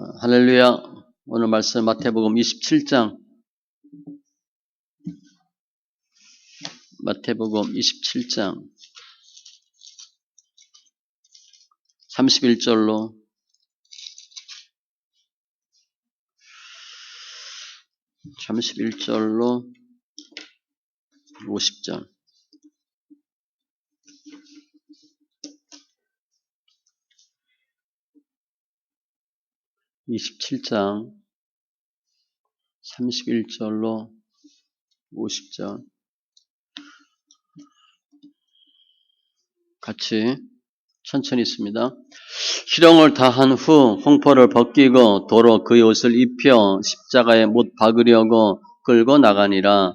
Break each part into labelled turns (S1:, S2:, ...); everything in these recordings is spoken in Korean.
S1: 할렐루야. 오늘 말씀 마태복음 27장. 마태복음 27장 31절로 50절. 27장 31절로 50절 같이 천천히 있습니다. 희롱을 다한 후 홍포를 벗기고 도로 그의 옷을 입혀 십자가에 못 박으려고 끌고 나가니라.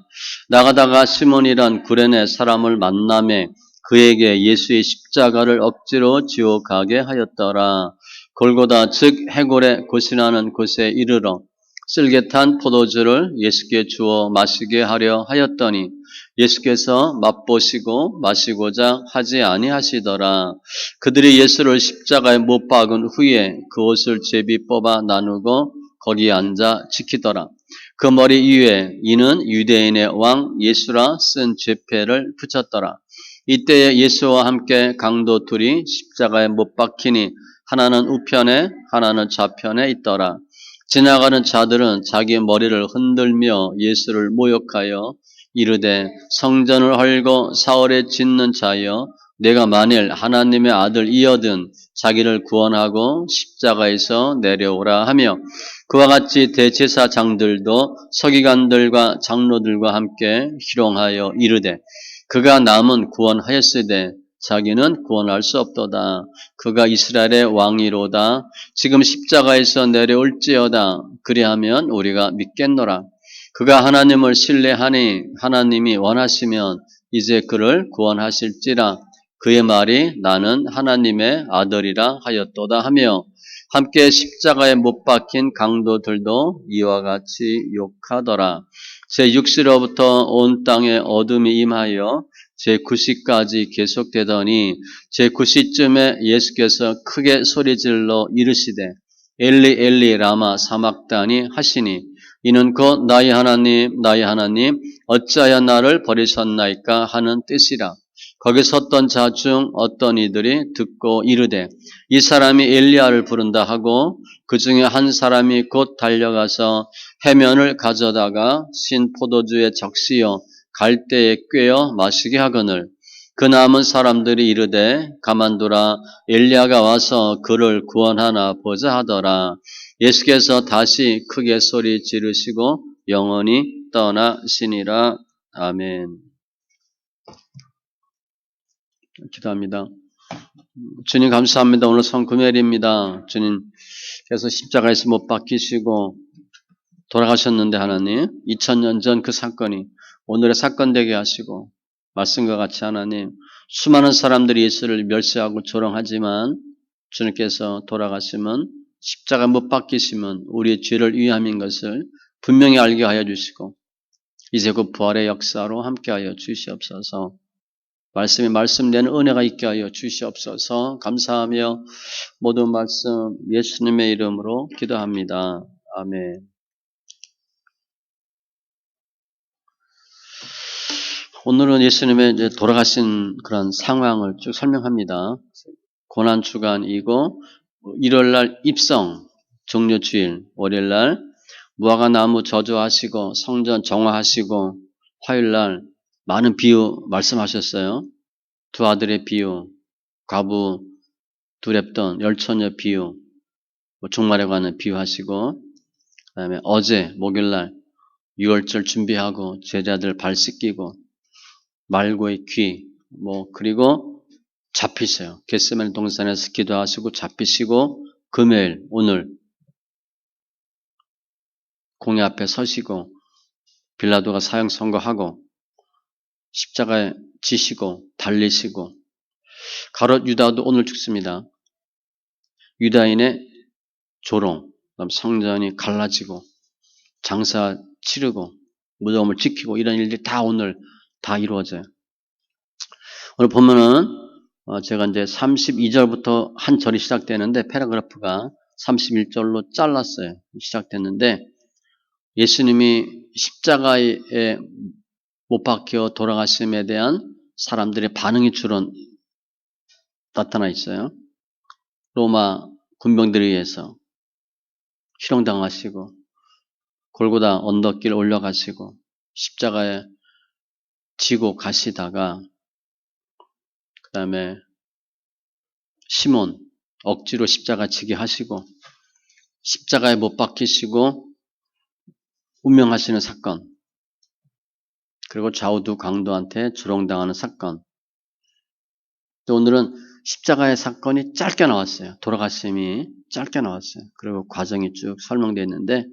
S1: 나가다가 시몬이란 구레네 사람을 만나매 그에게 예수의 십자가를 억지로 지어 가게 하였더라. 골고다 즉 해골의 곳이라는 곳에 이르러 쓸개 탄 포도주를 예수께 주어 마시게 하려 하였더니 예수께서 맛보시고 마시고자 하지 아니하시더라. 그들이 예수를 십자가에 못 박은 후에 그 옷을 제비 뽑아 나누고 거기에 앉아 지키더라. 그 머리 위에 이는 유대인의 왕 예수라 쓴 죄패를 붙였더라. 이때에 예수와 함께 강도 둘이 십자가에 못 박히니 하나는 우편에 하나는 좌편에 있더라. 지나가는 자들은 자기 머리를 흔들며 예수를 모욕하여 이르되 성전을 헐고 사흘에 짓는 자여 내가 만일 하나님의 아들이여든 자기를 구원하고 십자가에서 내려오라 하며 그와 같이 대제사장들도 서기관들과 장로들과 함께 희롱하여 이르되 그가 남은 구원하였으되 자기는 구원할 수 없도다. 그가 이스라엘의 왕이로다. 지금 십자가에서 내려올지어다. 그리하면 우리가 믿겠노라. 그가 하나님을 신뢰하니 하나님이 원하시면 이제 그를 구원하실지라. 그의 말이 나는 하나님의 아들이라 하였도다 하며 함께 십자가에 못 박힌 강도들도 이와 같이 욕하더라. 제6시로부터 온 땅에 어둠이 임하여 제9시까지 계속되더니 제9시쯤에 예수께서 크게 소리질러 이르시되 엘리 엘리 라마 사막다니 하시니 이는 곧 나의 하나님 나의 하나님 어찌하여 나를 버리셨나이까 하는 뜻이라. 거기 섰던 자 중 어떤 이들이 듣고 이르되 이 사람이 엘리야를 부른다 하고 그 중에 한 사람이 곧 달려가서 해면을 가져다가 신 포도주에 적시어 갈대에 꿰어 마시게 하거늘 그 남은 사람들이 이르되 가만두라 엘리야가 와서 그를 구원하나 보자 하더라. 예수께서 다시 크게 소리 지르시고 영원히 떠나시니라. 아멘. 기도합니다. 주님 감사합니다. 오늘 성금요일입니다. 주님께서 십자가에서 못 박히시고 돌아가셨는데 하나님 2000년 전 그 사건이 오늘의 사건 되게 하시고 말씀과 같이 하나님 수많은 사람들이 예수를 멸시하고 조롱하지만 주님께서 돌아가시면 십자가 못 박히시면 우리의 죄를 위함인 것을 분명히 알게 하여 주시고 이제 그 부활의 역사로 함께하여 주시옵소서. 말씀이 말씀되는 은혜가 있게 하여 주시옵소서. 감사하며 모든 말씀 예수님의 이름으로 기도합니다. 아멘. 오늘은 예수님의 이제 돌아가신 그런 상황을 쭉 설명합니다. 고난주간이고 일요일날 입성 종료주일, 월요일날 무화과나무 저주하시고 성전 정화하시고 화요일날 많은 비유 말씀하셨어요. 두 아들의 비유, 과부 두렵던 열처녀 비유, 종말에 관한 비유하시고 그다음에 어제 목요일날 유월절 준비하고 제자들 발 씻기고 말고의 귀, 그리고 잡히세요. 겟세마네 동산에서 기도하시고 잡히시고 금요일 오늘 공회 앞에 서시고 빌라도가 사형 선고하고 십자가에 지시고 달리시고 가롯 유다도 오늘 죽습니다. 유다인의 조롱, 성전이 갈라지고 장사 치르고 무덤을 지키고 이런 일들이 다 오늘 다 이루어져요. 오늘 보면은 제가 이제 32절부터 한 절이 시작되는데 패러그래프가 31절로 잘랐어요. 시작됐는데 예수님이 십자가에 못 박혀 돌아가심에 대한 사람들의 반응이 주로 나타나 있어요. 로마 군병들에 의해서 희롱당하시고 골고다 언덕길 올라가시고 십자가에 지고 가시다가 그 다음에 시몬 억지로 십자가 지게 하시고 십자가에 못 박히시고 운명하시는 사건, 그리고 좌우두 강도한테 조롱당하는 사건. 또 오늘은 십자가의 사건이 짧게 나왔어요. 돌아가심이 짧게 나왔어요. 그리고 과정이 쭉 설명되어 있는데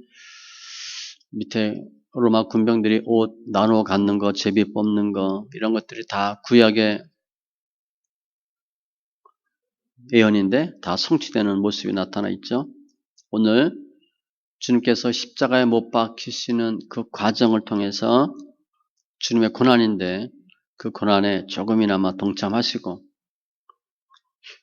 S1: 밑에 로마 군병들이 옷 나누어 갖는 거, 제비 뽑는 거 이런 것들이 다 구약의 예언인데 다 성취되는 모습이 나타나 있죠. 오늘 주님께서 십자가에 못 박히시는 그 과정을 통해서 주님의 고난인데 그 고난에 조금이나마 동참하시고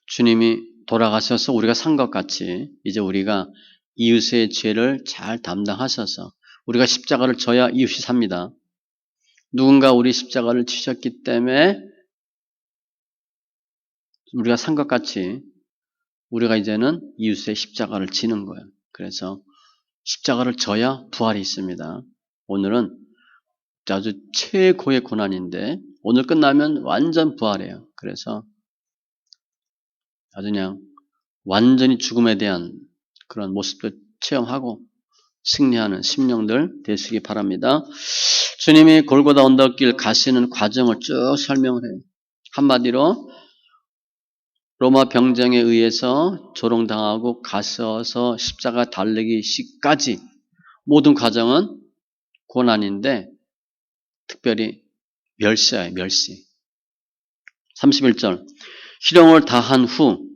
S1: 주님이 돌아가셔서 우리가 산 것 같이 이제 우리가 이웃의 죄를 잘 담당하셔서 우리가 십자가를 져야 이웃이 삽니다. 누군가 우리 십자가를 지셨기 때문에 우리가 산 것 같이 우리가 이제는 이웃의 십자가를 지는 거예요. 그래서 십자가를 져야 부활이 있습니다. 오늘은 아주 최고의 고난인데 오늘 끝나면 완전 부활해요. 그래서 아주 그냥 완전히 죽음에 대한 그런 모습도 체험하고 승리하는 심령들 되시기 바랍니다. 주님이 골고다 언덕길 가시는 과정을 쭉 설명을 해요. 한마디로 로마 병정에 의해서 조롱당하고 가셔서 십자가 달리기 시까지 모든 과정은 고난인데 특별히 멸시예요. 멸시. 31절 희롱을 다한 후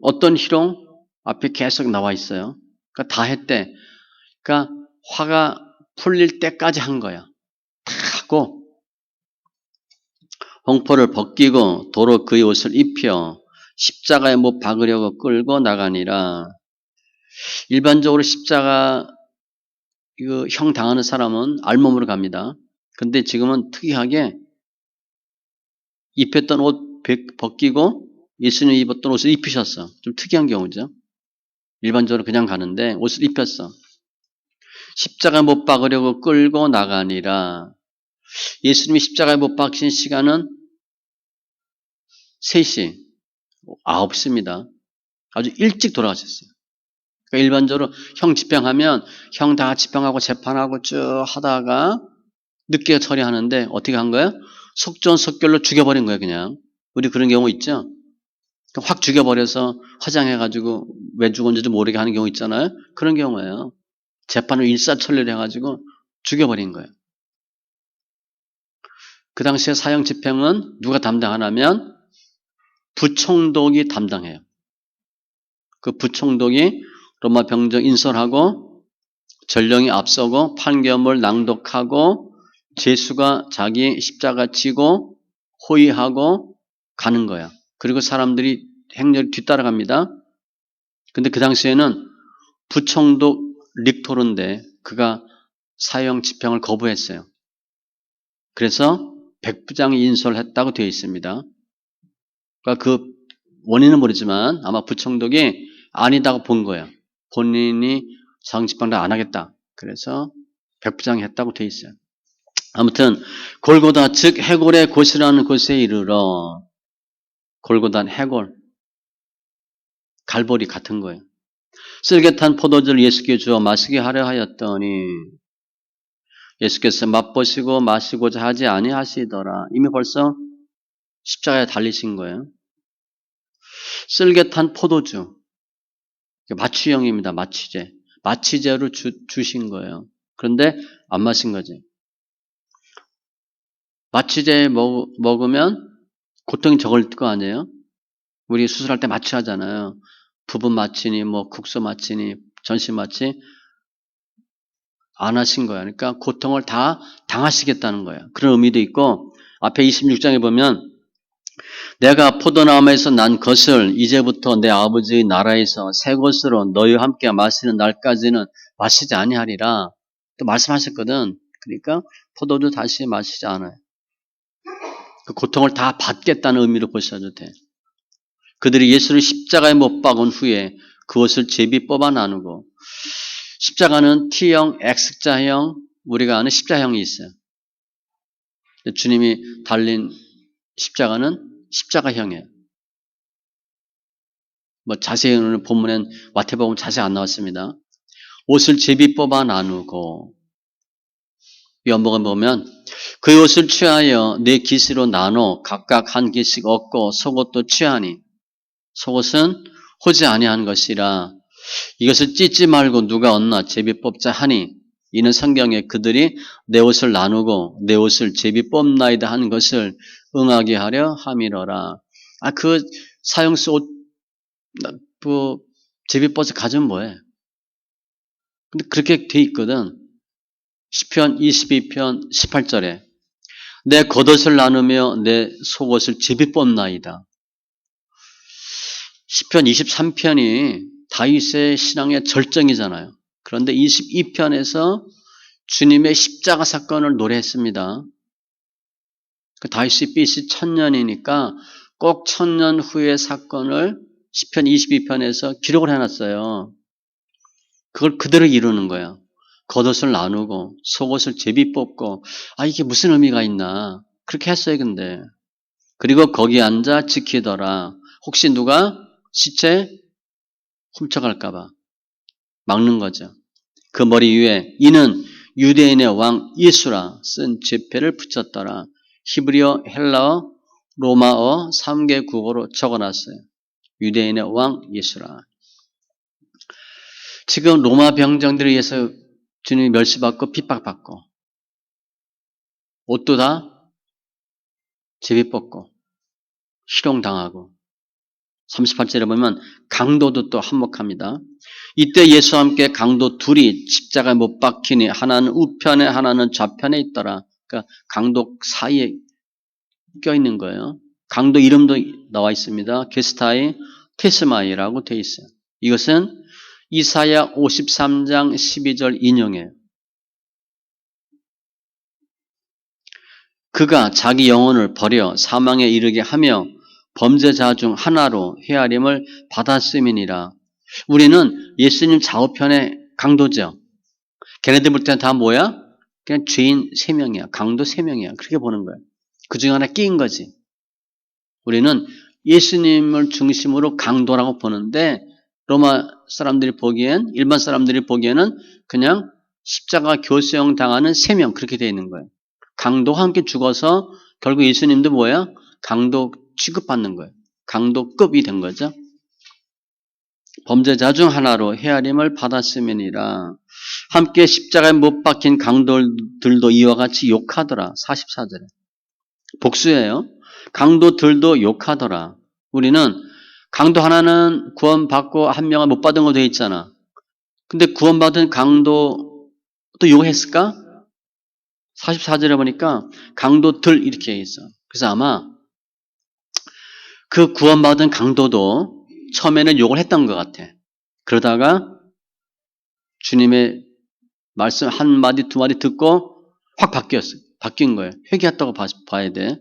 S1: 어떤 희롱? 앞에 계속 나와 있어요. 그러니까 다 했대. 그러니까 화가 풀릴 때까지 한 거야. 다 하고 홍포를 벗기고 도로 그의 옷을 입혀 십자가에 못 박으려고 끌고 나가니라. 일반적으로 십자가 형 당하는 사람은 알몸으로 갑니다. 근데 지금은 특이하게 입혔던 옷 벗기고 예수님 입었던 옷을 입히셨어. 좀 특이한 경우죠. 일반적으로 그냥 가는데 옷을 입혔어. 십자가에 못 박으려고 끌고 나가니라. 예수님이 십자가에 못 박힌 시간은 3시, 9시입니다. 아주 일찍 돌아가셨어요. 그러니까 일반적으로 형 집행하면 형 다 집행하고 재판하고 쭉 하다가 늦게 처리하는데 어떻게 한 거예요? 속전속결로 죽여버린 거예요, 그냥. 우리 그런 경우 있죠? 확 죽여버려서 화장해가지고 왜 죽었는지도 모르게 하는 경우 있잖아요? 그런 경우예요. 재판을 일사천리로 해가지고 죽여버린 거예요. 그 당시에 사형 집행은 누가 담당하냐면 부총독이 담당해요. 그 부총독이 로마 병정 인솔하고 전령이 앞서고 판결문을 낭독하고 제수가 자기 십자가 지고 호위하고 가는 거야. 그리고 사람들이 행렬 뒤따라갑니다. 근데 그 당시에는 부총독 릭토르인데 그가 사형 집행을 거부했어요. 그래서 백부장이 인솔했다고 되어 있습니다. 그러니까 그 원인은 모르지만 아마 부총독이 아니다고 본 거예요. 본인이 사형 집행을 안 하겠다. 그래서 백부장이 했다고 되어 있어요. 아무튼 골고다 즉 해골의 곳이라는 곳에 이르러 골고다는 해골, 갈보리 같은 거예요. 쓸개 탄 포도주를 예수께 주어 마시게 하려 하였더니 예수께서 맛보시고 마시고자 하지 아니하시더라. 이미 벌써 십자가에 달리신 거예요. 쓸개 탄 포도주, 마취형입니다. 마취제. 마취제로 주신 거예요. 그런데 안 마신 거지. 마취제 먹으면 고통이 적을 거 아니에요? 우리 수술할 때 마취하잖아요. 부분 마취니 뭐 국소 마취니 전신 마취 안 하신 거예요. 그러니까 고통을 다 당하시겠다는 거예요. 그런 의미도 있고 앞에 26장에 보면 내가 포도나무에서 난 것을 이제부터 내 아버지의 나라에서 새 것으로 너희와 함께 마시는 날까지는 마시지 아니하리라. 또 말씀하셨거든. 그러니까 포도주 다시 마시지 않아요. 그 고통을 다 받겠다는 의미로 보셔도 돼. 그들이 예수를 십자가에 못 박은 후에 그것을 제비 뽑아 나누고, 십자가는 T형, X자형, 우리가 아는 십자형이 있어요. 주님이 달린 십자가는 십자가형이에요. 뭐 자세히는 본문엔 마태복음 자세히 안 나왔습니다. 옷을 제비 뽑아 나누고, 요한복음 보면 그 옷을 취하여 네 깃으로 나눠 각각 한 깃씩 얻고 속옷도 취하니, 속옷은 호지 아니한 것이라 이것을 찢지 말고 누가 얻나 제비 뽑자 하니, 이는 성경에 그들이 내 옷을 나누고 내 옷을 제비 뽑나이다 한 것을 응하게 하려 함이러라. 그 사형수 옷 제비 뽑아서 가지면 뭐해? 근데 그렇게 돼 있거든. 시편 22편 18절에 내 겉옷을 나누며 내 속옷을 제비 뽑나이다. 시편 23편이 다윗의 신앙의 절정이잖아요. 그런데 22편에서 주님의 십자가 사건을 노래했습니다. 다윗이 BC 1000년이니까 꼭 1000년 후의 사건을 시편 22편에서 기록을 해놨어요. 그걸 그대로 이루는 거예요. 겉옷을 나누고 속옷을 제비 뽑고, 이게 무슨 의미가 있나 그렇게 했어요. 근데 그리고 거기 앉아 지키더라. 혹시 누가 시체 훔쳐갈까 봐 막는 거죠. 그 머리 위에 이는 유대인의 왕 예수라 쓴 제패를 붙였더라. 히브리어, 헬라어, 로마어 3개 국어로 적어놨어요. 유대인의 왕 예수라. 지금 로마 병정들에 의해서 주님이 멸시받고 핍박받고, 옷도 다 제비 뽑고 희롱당하고, 38절에 보면 강도도 또 한몫합니다. 이때 예수와 함께 강도 둘이 십자가에 못 박히니 하나는 우편에 하나는 좌편에 있더라. 그러니까 강도 사이에 껴있는 거예요. 강도 이름도 나와 있습니다. 게스타이 테스마이라고 되어 있어요. 이것은 이사야 53장 12절 인용이에요. 그가 자기 영혼을 버려 사망에 이르게 하며 범죄자 중 하나로 헤아림을 받았음이니라. 우리는 예수님 좌우편의 강도죠. 걔네들 볼 때는 다 뭐야? 그냥 죄인 3명이야. 강도 3명이야. 그렇게 보는 거예요. 그 중에 하나 끼인 거지. 우리는 예수님을 중심으로 강도라고 보는데, 로마 사람들이 보기엔, 일반 사람들이 보기에는 그냥 십자가 교수형 당하는 3명, 그렇게 되어 있는 거예요. 강도와 함께 죽어서 결국 예수님도 뭐야? 강도 취급받는 거예요. 강도급이 된 거죠. 범죄자 중 하나로 헤아림을 받았음이니라. 함께 십자가에 못 박힌 강도들도 이와 같이 욕하더라. 44절에. 복수예요. 강도들도 욕하더라. 우리는 강도 하나는 구원받고 한 명은 못 받은 거 돼 있잖아. 근데 구원받은 강도도 욕했을까? 44절에 보니까 강도들 이렇게 있어. 그래서 아마 그 구원받은 강도도 처음에는 욕을 했던 것 같아. 그러다가 주님의 말씀 한 마디 두 마디 듣고 확 바뀐 거예요. 회개했다고 봐야 돼.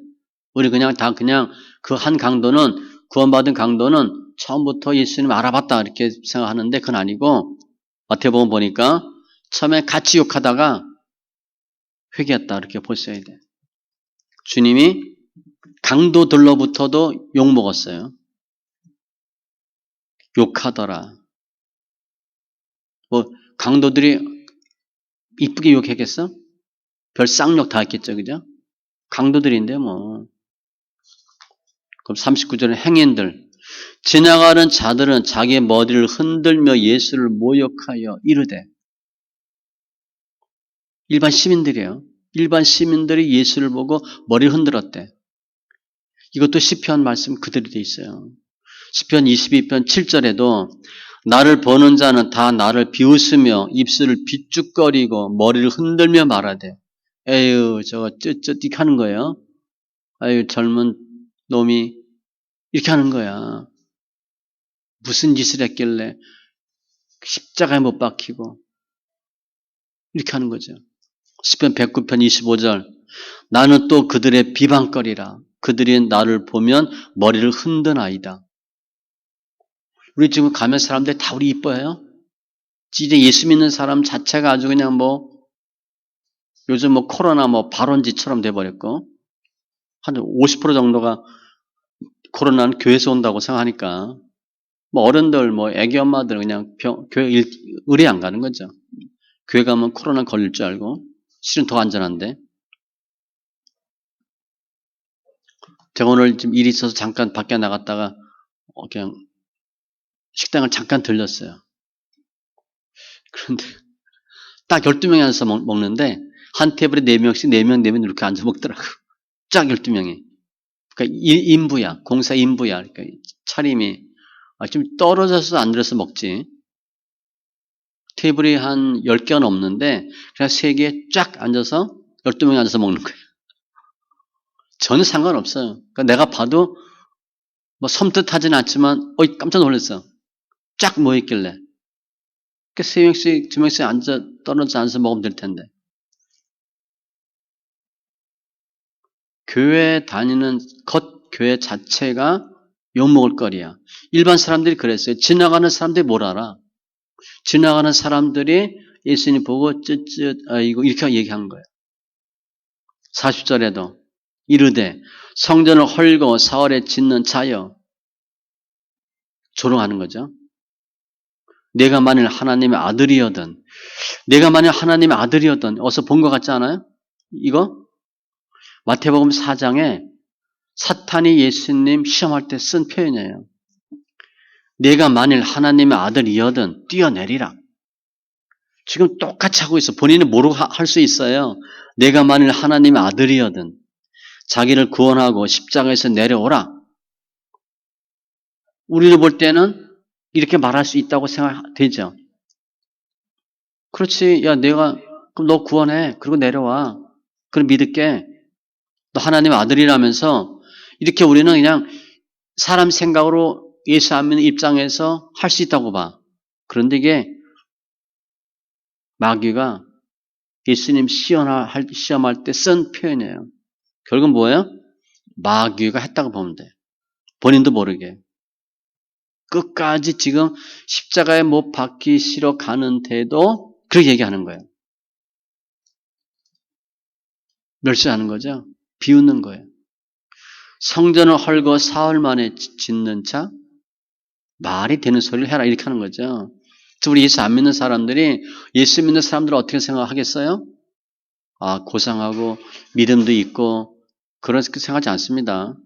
S1: 우리 그냥 그 한 강도는, 구원받은 강도는 처음부터 예수님 알아봤다 이렇게 생각하는데 그건 아니고, 마태복음 보니까 처음에 같이 욕하다가 회개했다 이렇게 보셔야 돼. 주님이 강도들로부터도 욕 먹었어요. 욕하더라. 뭐 강도들이 이쁘게 욕했겠어? 별 쌍욕 다 했겠죠, 그죠? 강도들인데 뭐. 그럼 39절에 행인들. 지나가는 자들은 자기의 머리를 흔들며 예수를 모욕하여 이르되. 일반 시민들이에요. 일반 시민들이 예수를 보고 머리를 흔들었대. 이것도 시편 말씀 그대로 돼 있어요. 시편 22편 7절에도 나를 보는 자는 다 나를 비웃으며 입술을 비죽거리고 머리를 흔들며 말하되, 에휴 저거 쯧쯧 하는 거예요. 아유 젊은 놈이 이렇게 하는 거야. 무슨 짓을 했길래 십자가에 못 박히고 이렇게 하는 거죠. 시편 109편 25절 나는 또 그들의 비방거리라. 그들이 나를 보면 머리를 흔드나이다. 우리 지금 가면 사람들 다 우리 이뻐해요? 이제 예수 믿는 사람 자체가 아주 그냥 뭐 요즘 뭐 코로나 뭐 발원지처럼 돼버렸고 한 50% 정도가 코로나는 교회에서 온다고 생각하니까 뭐 어른들 뭐 애기 엄마들 그냥 교회 의뢰 안 가는 거죠. 교회 가면 코로나 걸릴 줄 알고 실은 더 안전한데 제가 오늘 좀 일이 있어서 잠깐 밖에 나갔다가 그냥 식당을 잠깐 들렸어요. 그런데 딱 12명이 앉아서 먹는데 한 테이블에 4명씩 4명 이렇게 앉아 먹더라고. 쫙 12명이. 그러니까 인부야. 공사 인부야. 그러니까 차림이 좀 떨어져서 앉아서 먹지. 테이블이 한 10개가 넘는데 그냥 3개에 쫙 앉아서 12명이 앉아서 먹는 거예요. 전혀 상관없어요. 그러니까 내가 봐도 뭐 섬뜩하지는 않지만 깜짝 놀랐어. 쫙 모여있길래. 그러니까 3명씩 2명씩 앉아 떨어져 앉아서 먹으면 될 텐데. 교회 다니는 교회 자체가 욕먹을 거리야. 일반 사람들이 그랬어요. 지나가는 사람들이 뭘 알아? 지나가는 사람들이 예수님 보고 쯧쯧 아이고 이렇게 얘기한 거예요. 40절에도 이르되 성전을 헐고 사흘에 짓는 자여 조롱하는 거죠. 내가 만일 하나님의 아들이었던 어서 본 것 같지 않아요? 이거 마태복음 4장에 사탄이 예수님 시험할 때 쓴 표현이에요. 내가 만일 하나님의 아들이거든 뛰어내리라. 지금 똑같이 하고 있어. 본인은 모르고 할 수 있어요. 내가 만일 하나님의 아들이거든 자기를 구원하고 십자가에서 내려오라. 우리를 볼 때는 이렇게 말할 수 있다고 생각되죠. 그렇지. 야, 그럼 너 구원해. 그리고 내려와. 그럼 믿을게. 너 하나님의 아들이라면서 이렇게 우리는 그냥 사람 생각으로 예수 안 믿는 입장에서 할 수 있다고 봐. 그런데 이게 마귀가 예수님 시험할 때 쓴 표현이에요. 결국은 뭐예요? 마귀가 했다고 보면 돼. 본인도 모르게. 끝까지 지금 십자가에 못 박히시러 가는데도 그렇게 얘기하는 거예요. 멸시하는 거죠. 비웃는 거예요. 성전을 헐고 사흘 만에 짓는 자? 말이 되는 소리를 해라 이렇게 하는 거죠. 우리 예수 안 믿는 사람들이 예수 믿는 사람들을 어떻게 생각하겠어요? 고상하고 믿음도 있고 그렇게 생각하지 않습니다.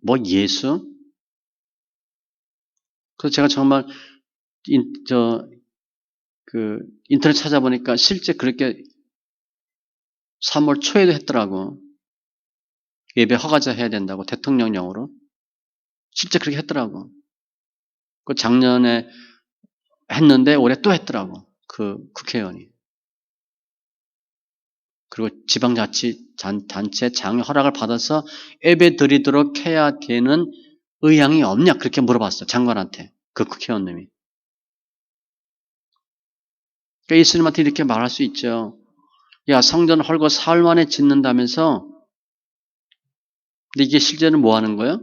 S1: 뭐 예수? 그래서 제가 정말 인터넷 찾아보니까 실제 그렇게 3월 초에도 했더라고. 예배 허가자 해야 된다고 대통령령으로. 실제 그렇게 했더라고. 그 작년에 했는데 올해 또 했더라고. 그 국회의원이. 그리고 지방자치단체 장의 허락을 받아서 예배 드리도록 해야 되는 의향이 없냐 그렇게 물어봤어. 장관한테. 그 국회의원님이. 그러니까 예수님한테 이렇게 말할 수 있죠. 야, 성전 헐고 사흘 만에 짓는다면서 근데 이게 실제는 뭐 하는 거예요?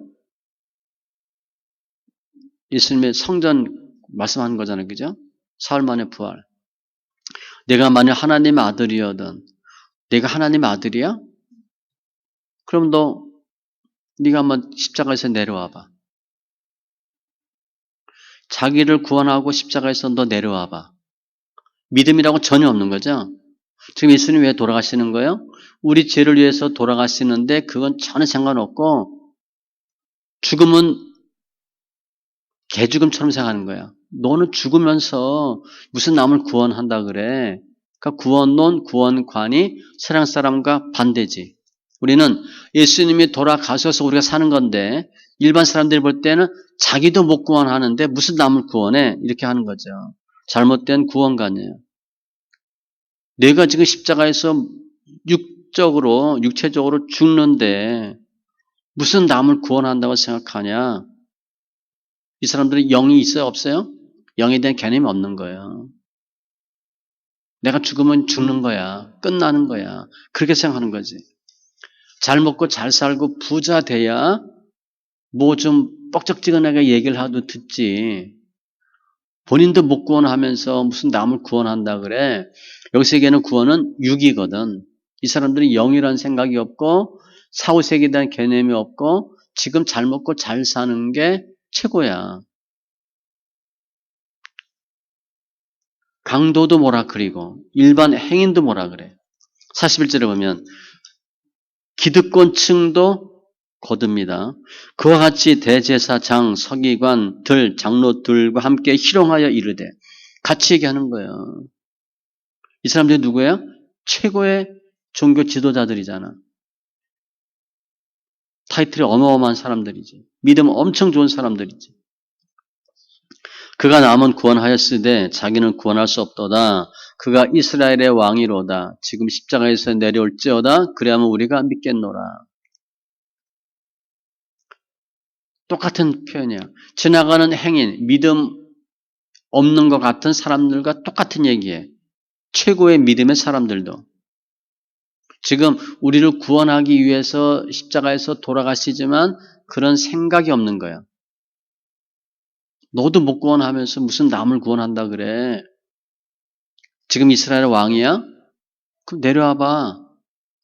S1: 예수님의 성전 말씀하는 거잖아요. 그죠? 사흘 만에 부활. 내가 만약 하나님의 아들이거든. 내가 하나님의 아들이야? 그럼 네가 한번 십자가에서 내려와 봐. 자기를 구원하고 십자가에서 너 내려와 봐. 믿음이라고 전혀 없는 거죠. 지금 예수님 왜 돌아가시는 거예요? 우리 죄를 위해서 돌아가시는데 그건 전혀 상관없고 죽음은 개죽음처럼 생각하는 거야. 너는 죽으면서 무슨 남을 구원한다 그래. 그러니까 구원론, 구원관이 세상 사람과 반대지. 우리는 예수님이 돌아가셔서 우리가 사는 건데 일반 사람들이 볼 때는 자기도 못 구원하는데 무슨 남을 구원해? 이렇게 하는 거죠. 잘못된 구원관이에요. 내가 지금 십자가에서 육체적으로 죽는데 무슨 남을 구원한다고 생각하냐? 이 사람들은 영이 있어요, 없어요? 영에 대한 개념이 없는 거예요. 내가 죽으면 죽는 거야. 끝나는 거야. 그렇게 생각하는 거지. 잘 먹고 잘 살고 부자 돼야 뭐 좀 뻑적지근하게 얘기를 하도 듣지. 본인도 못 구원하면서 무슨 남을 구원한다 그래. 여기서 얘기하는 구원은 육이거든. 이 사람들이 영이라는 생각이 없고 사후세계에 대한 개념이 없고 지금 잘 먹고 잘 사는 게 최고야. 강도도 뭐라 그리고 일반 행인도 뭐라 그래. 41절에 보면 기득권층도 거듭니다. 그와 같이 대제사장, 서기관, 들, 장로들과 함께 희롱하여 이르되 같이 얘기하는 거예요. 이 사람들이 누구예요? 최고의 종교 지도자들이잖아. 타이틀이 어마어마한 사람들이지. 믿음 엄청 좋은 사람들이지. 그가 남은 구원하였으되 자기는 구원할 수 없도다. 그가 이스라엘의 왕이로다. 지금 십자가에서 내려올지어다. 그래야만 우리가 믿겠노라. 똑같은 표현이야. 지나가는 행인, 믿음 없는 것 같은 사람들과 똑같은 얘기해. 최고의 믿음의 사람들도. 지금 우리를 구원하기 위해서 십자가에서 돌아가시지만 그런 생각이 없는 거야. 너도 못 구원하면서 무슨 남을 구원한다 그래. 지금 이스라엘 왕이야? 그럼 내려와 봐.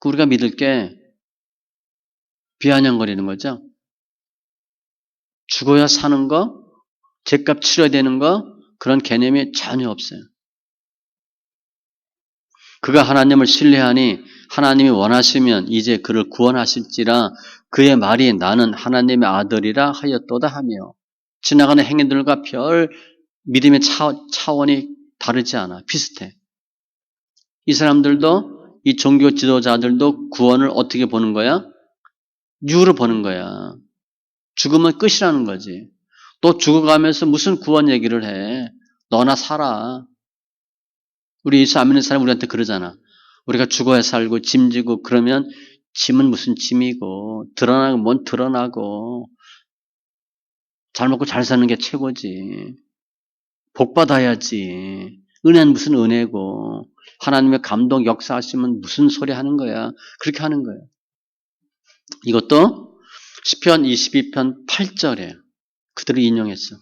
S1: 우리가 믿을게. 비아냥거리는 거죠. 죽어야 사는 거, 죗값 치러야 되는 거, 그런 개념이 전혀 없어요. 그가 하나님을 신뢰하니 하나님이 원하시면 이제 그를 구원하실지라 그의 말이 나는 하나님의 아들이라 하였도다 하며 지나가는 행인들과 별 믿음의 차원이 다르지 않아. 비슷해. 이 사람들도 이 종교 지도자들도 구원을 어떻게 보는 거야? 육으로 보는 거야. 죽으면 끝이라는 거지. 또 죽어가면서 무슨 구원 얘기를 해. 너나 살아. 우리 예수 안 믿는 사람 우리한테 그러잖아. 우리가 죽어야 살고 짐지고 그러면 짐은 무슨 짐이고 드러나고 뭔 드러나고 잘 먹고 잘 사는 게 최고지. 복 받아야지. 은혜는 무슨 은혜고 하나님의 감동 역사하시면 무슨 소리 하는 거야. 그렇게 하는 거야. 이것도 시편 22편 8절에 그대로 인용했어.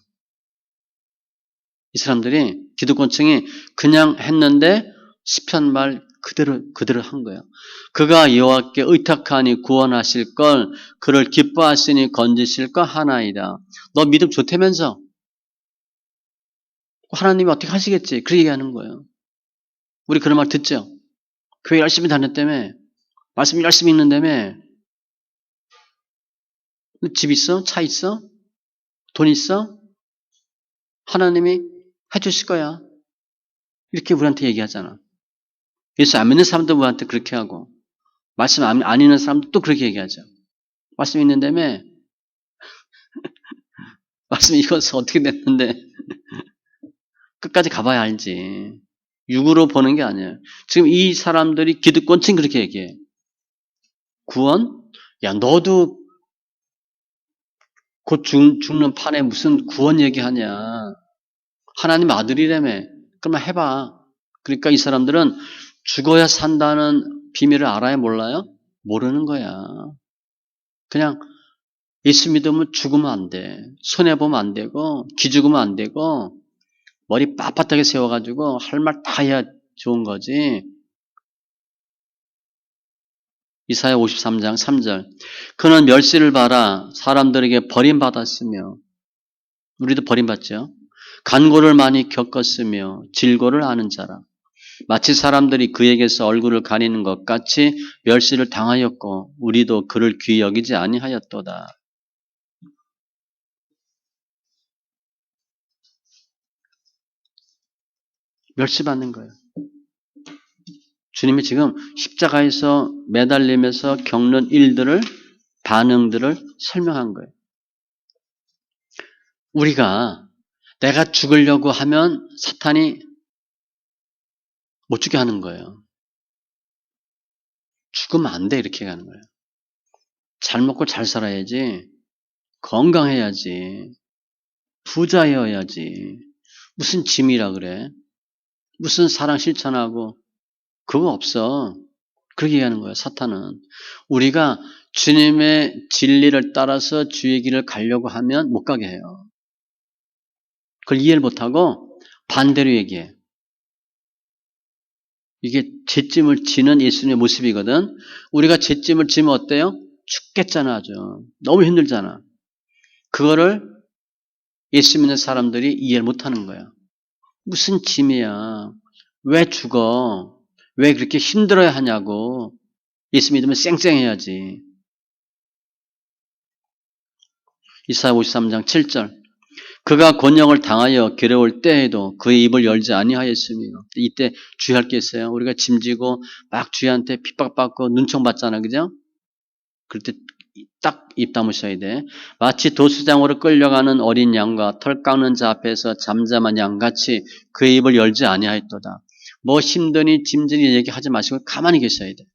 S1: 이 사람들이 기득권층이 그냥 했는데 시편 말 그대로 한 거예요. 그가 여호와께 의탁하니 구원하실 걸 그를 기뻐하시니 건지실 거 하나이다. 너 믿음 좋다면서 하나님이 어떻게 하시겠지? 그렇게 얘기하는 거예요. 우리 그런 말 듣죠? 교회 열심히 다녔다며 말씀 열심히 읽는다며 집 있어? 차 있어? 돈 있어? 하나님이 해주실 거야. 이렇게 우리한테 얘기하잖아. 예수 안 믿는 사람도 우리한테 그렇게 하고 말씀 안 읽는 사람도 또 그렇게 얘기하죠. 말씀 있는다며 말씀 읽어서 어떻게 됐는데 끝까지 가봐야 알지. 육으로 보는 게 아니에요. 지금 이 사람들이 기득권층 그렇게 얘기해. 구원? 야 너도 곧 죽는 판에 무슨 구원 얘기하냐. 하나님 아들이라며. 그러면 해봐. 그러니까 이 사람들은 죽어야 산다는 비밀을 알아야 몰라요? 모르는 거야. 그냥 예수 믿으면 죽으면 안 돼. 손해보면 안 되고 기죽으면 안 되고 머리 빳빳하게 세워가지고 할 말 다 해야 좋은 거지. 이사야 53장 3절 그는 멸시를 받아 사람들에게 버림받았으며 우리도 버림받죠. 간고를 많이 겪었으며 질고를 아는 자라. 마치 사람들이 그에게서 얼굴을 가리는 것 같이 멸시를 당하였고 우리도 그를 귀히 여기지 아니하였도다. 멸시받는 거예요. 주님이 지금 십자가에서 매달리면서 겪는 일들을 반응들을 설명한 거예요. 우리가 내가 죽으려고 하면 사탄이 못 죽게 하는 거예요. 죽으면 안 돼 이렇게 하는 거예요. 잘 먹고 잘 살아야지. 건강해야지. 부자여야지. 무슨 짐이라 그래. 무슨 사랑 실천하고. 그거 없어. 그렇게 얘기하는 거예요, 사탄은. 우리가 주님의 진리를 따라서 주의 길을 가려고 하면 못 가게 해요. 그걸 이해를 못하고 반대로 얘기해. 이게 죄짐을 지는 예수님의 모습이거든. 우리가 죄짐을 지면 어때요? 죽겠잖아, 아주. 너무 힘들잖아. 그거를 예수 믿는 사람들이 이해를 못하는 거야. 무슨 짐이야. 왜 죽어? 왜 그렇게 힘들어야 하냐고. 예수 믿으면 쌩쌩해야지. 이사야 53장 7절. 그가 권역을 당하여 괴로울 때에도 그의 입을 열지 아니하였으며. 이때 주의할 게 있어요. 우리가 짐지고 막 주의한테 핍박받고 눈총받잖아. 그죠? 그럴 때 딱 입 다무셔야 돼. 마치 도수장으로 끌려가는 어린 양과 털 깎는 자 앞에서 잠잠한 양같이 그의 입을 열지 아니하였도다. 뭐 힘드니 짐지니 얘기하지 마시고 가만히 계셔야 돼.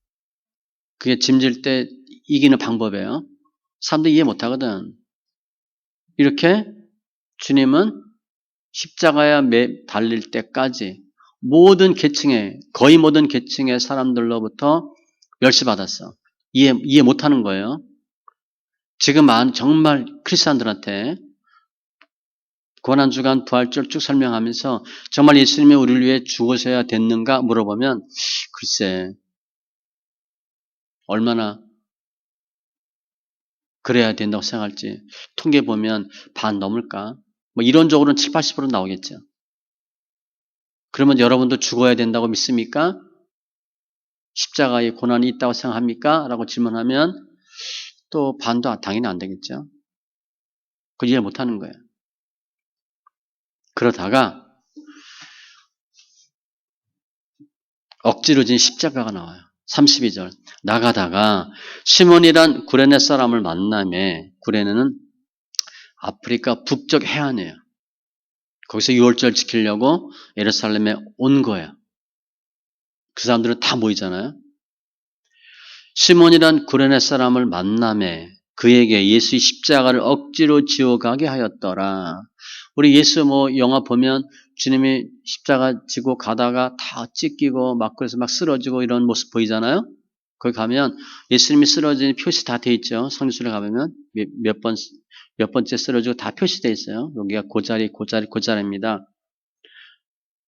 S1: 그게 짐질 때 이기는 방법이에요. 사람들이 이해 못하거든. 이렇게 주님은 십자가에 달릴 때까지 모든 계층의, 거의 모든 계층의 사람들로부터 멸시받았어. 이해 못하는 거예요. 지금 정말 크리스찬들한테 고난주간 부활절 쭉 설명하면서 정말 예수님이 우리를 위해 죽으셔야 됐는가 물어보면 글쎄 얼마나 그래야 된다고 생각할지 통계 보면 반 넘을까? 뭐 이론적으로는 7, 80% 나오겠죠. 그러면 여러분도 죽어야 된다고 믿습니까? 십자가에 고난이 있다고 생각합니까? 라고 질문하면 또 반도 당연히 안 되겠죠. 그걸 이해 못하는 거예요. 그러다가 억지로 진 십자가가 나와요. 32절. 나가다가 시몬이란 구레네 사람을 만나매 구레네는 아프리카 북쪽 해안이에요. 거기서 유월절 지키려고 예루살렘에 온 거예요. 그 사람들은 다 모이잖아요. 시몬이란 구레네 사람을 만나매 그에게 예수의 십자가를 억지로 지어가게 하였더라. 우리 예수 영화 보면 주님이 십자가 지고 가다가 다 찢기고 막 그래서 막 쓰러지고 이런 모습 보이잖아요. 거기 가면 예수님이 쓰러진 표시 다 돼 있죠. 성경술에 가보면 몇 번째 쓰러지고 다 표시돼 있어요. 여기가 고자리입니다.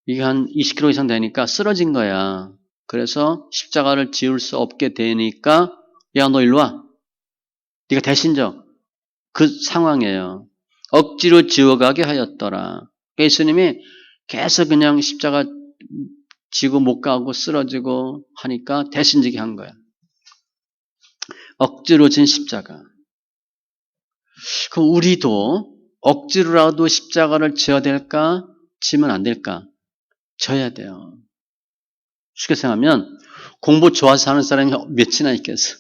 S1: 이게 한 20km 이상 되니까 쓰러진 거야. 그래서 십자가를 지을 수 없게 되니까 야, 너 일로 와. 네가 대신 져. 그 상황이에요. 억지로 지어가게 하였더라. 예수님이 계속 그냥 십자가 지고 못 가고 쓰러지고 하니까 대신 지게 한 거야. 억지로 진 십자가. 그럼 우리도 억지로라도 십자가를 지어야 될까? 지면 안 될까? 져야 돼요. 쉽게 생각하면 공부 좋아서 하는 사람이 몇이나 있겠어?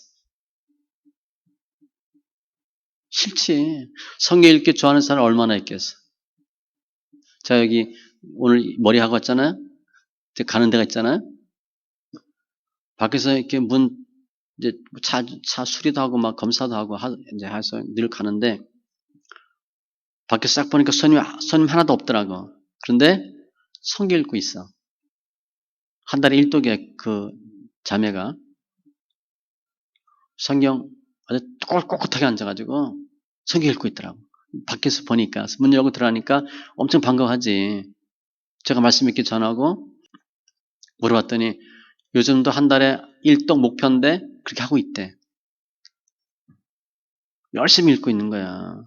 S1: 싫지. 성경 읽기 좋아하는 사람 얼마나 있겠어? 자, 여기 오늘 머리하고 왔잖아요? 가는 데가 있잖아요? 밖에서 이렇게 이제 차 수리도 하고 막 검사도 하고 이제 해서 늘 가는데 밖에 싹 보니까 손님 하나도 없더라고. 그런데 성경 읽고 있어. 한 달에 1독에 그 자매가 성경 아주 꼿꼿하게 앉아가지고 성경 읽고 있더라고. 밖에서 보니까 문 열고 들어가니까 엄청 반가워하지. 제가 말씀 있게 전하고 물어봤더니 요즘도 한 달에 1독 목표인데 그렇게 하고 있대. 열심히 읽고 있는 거야.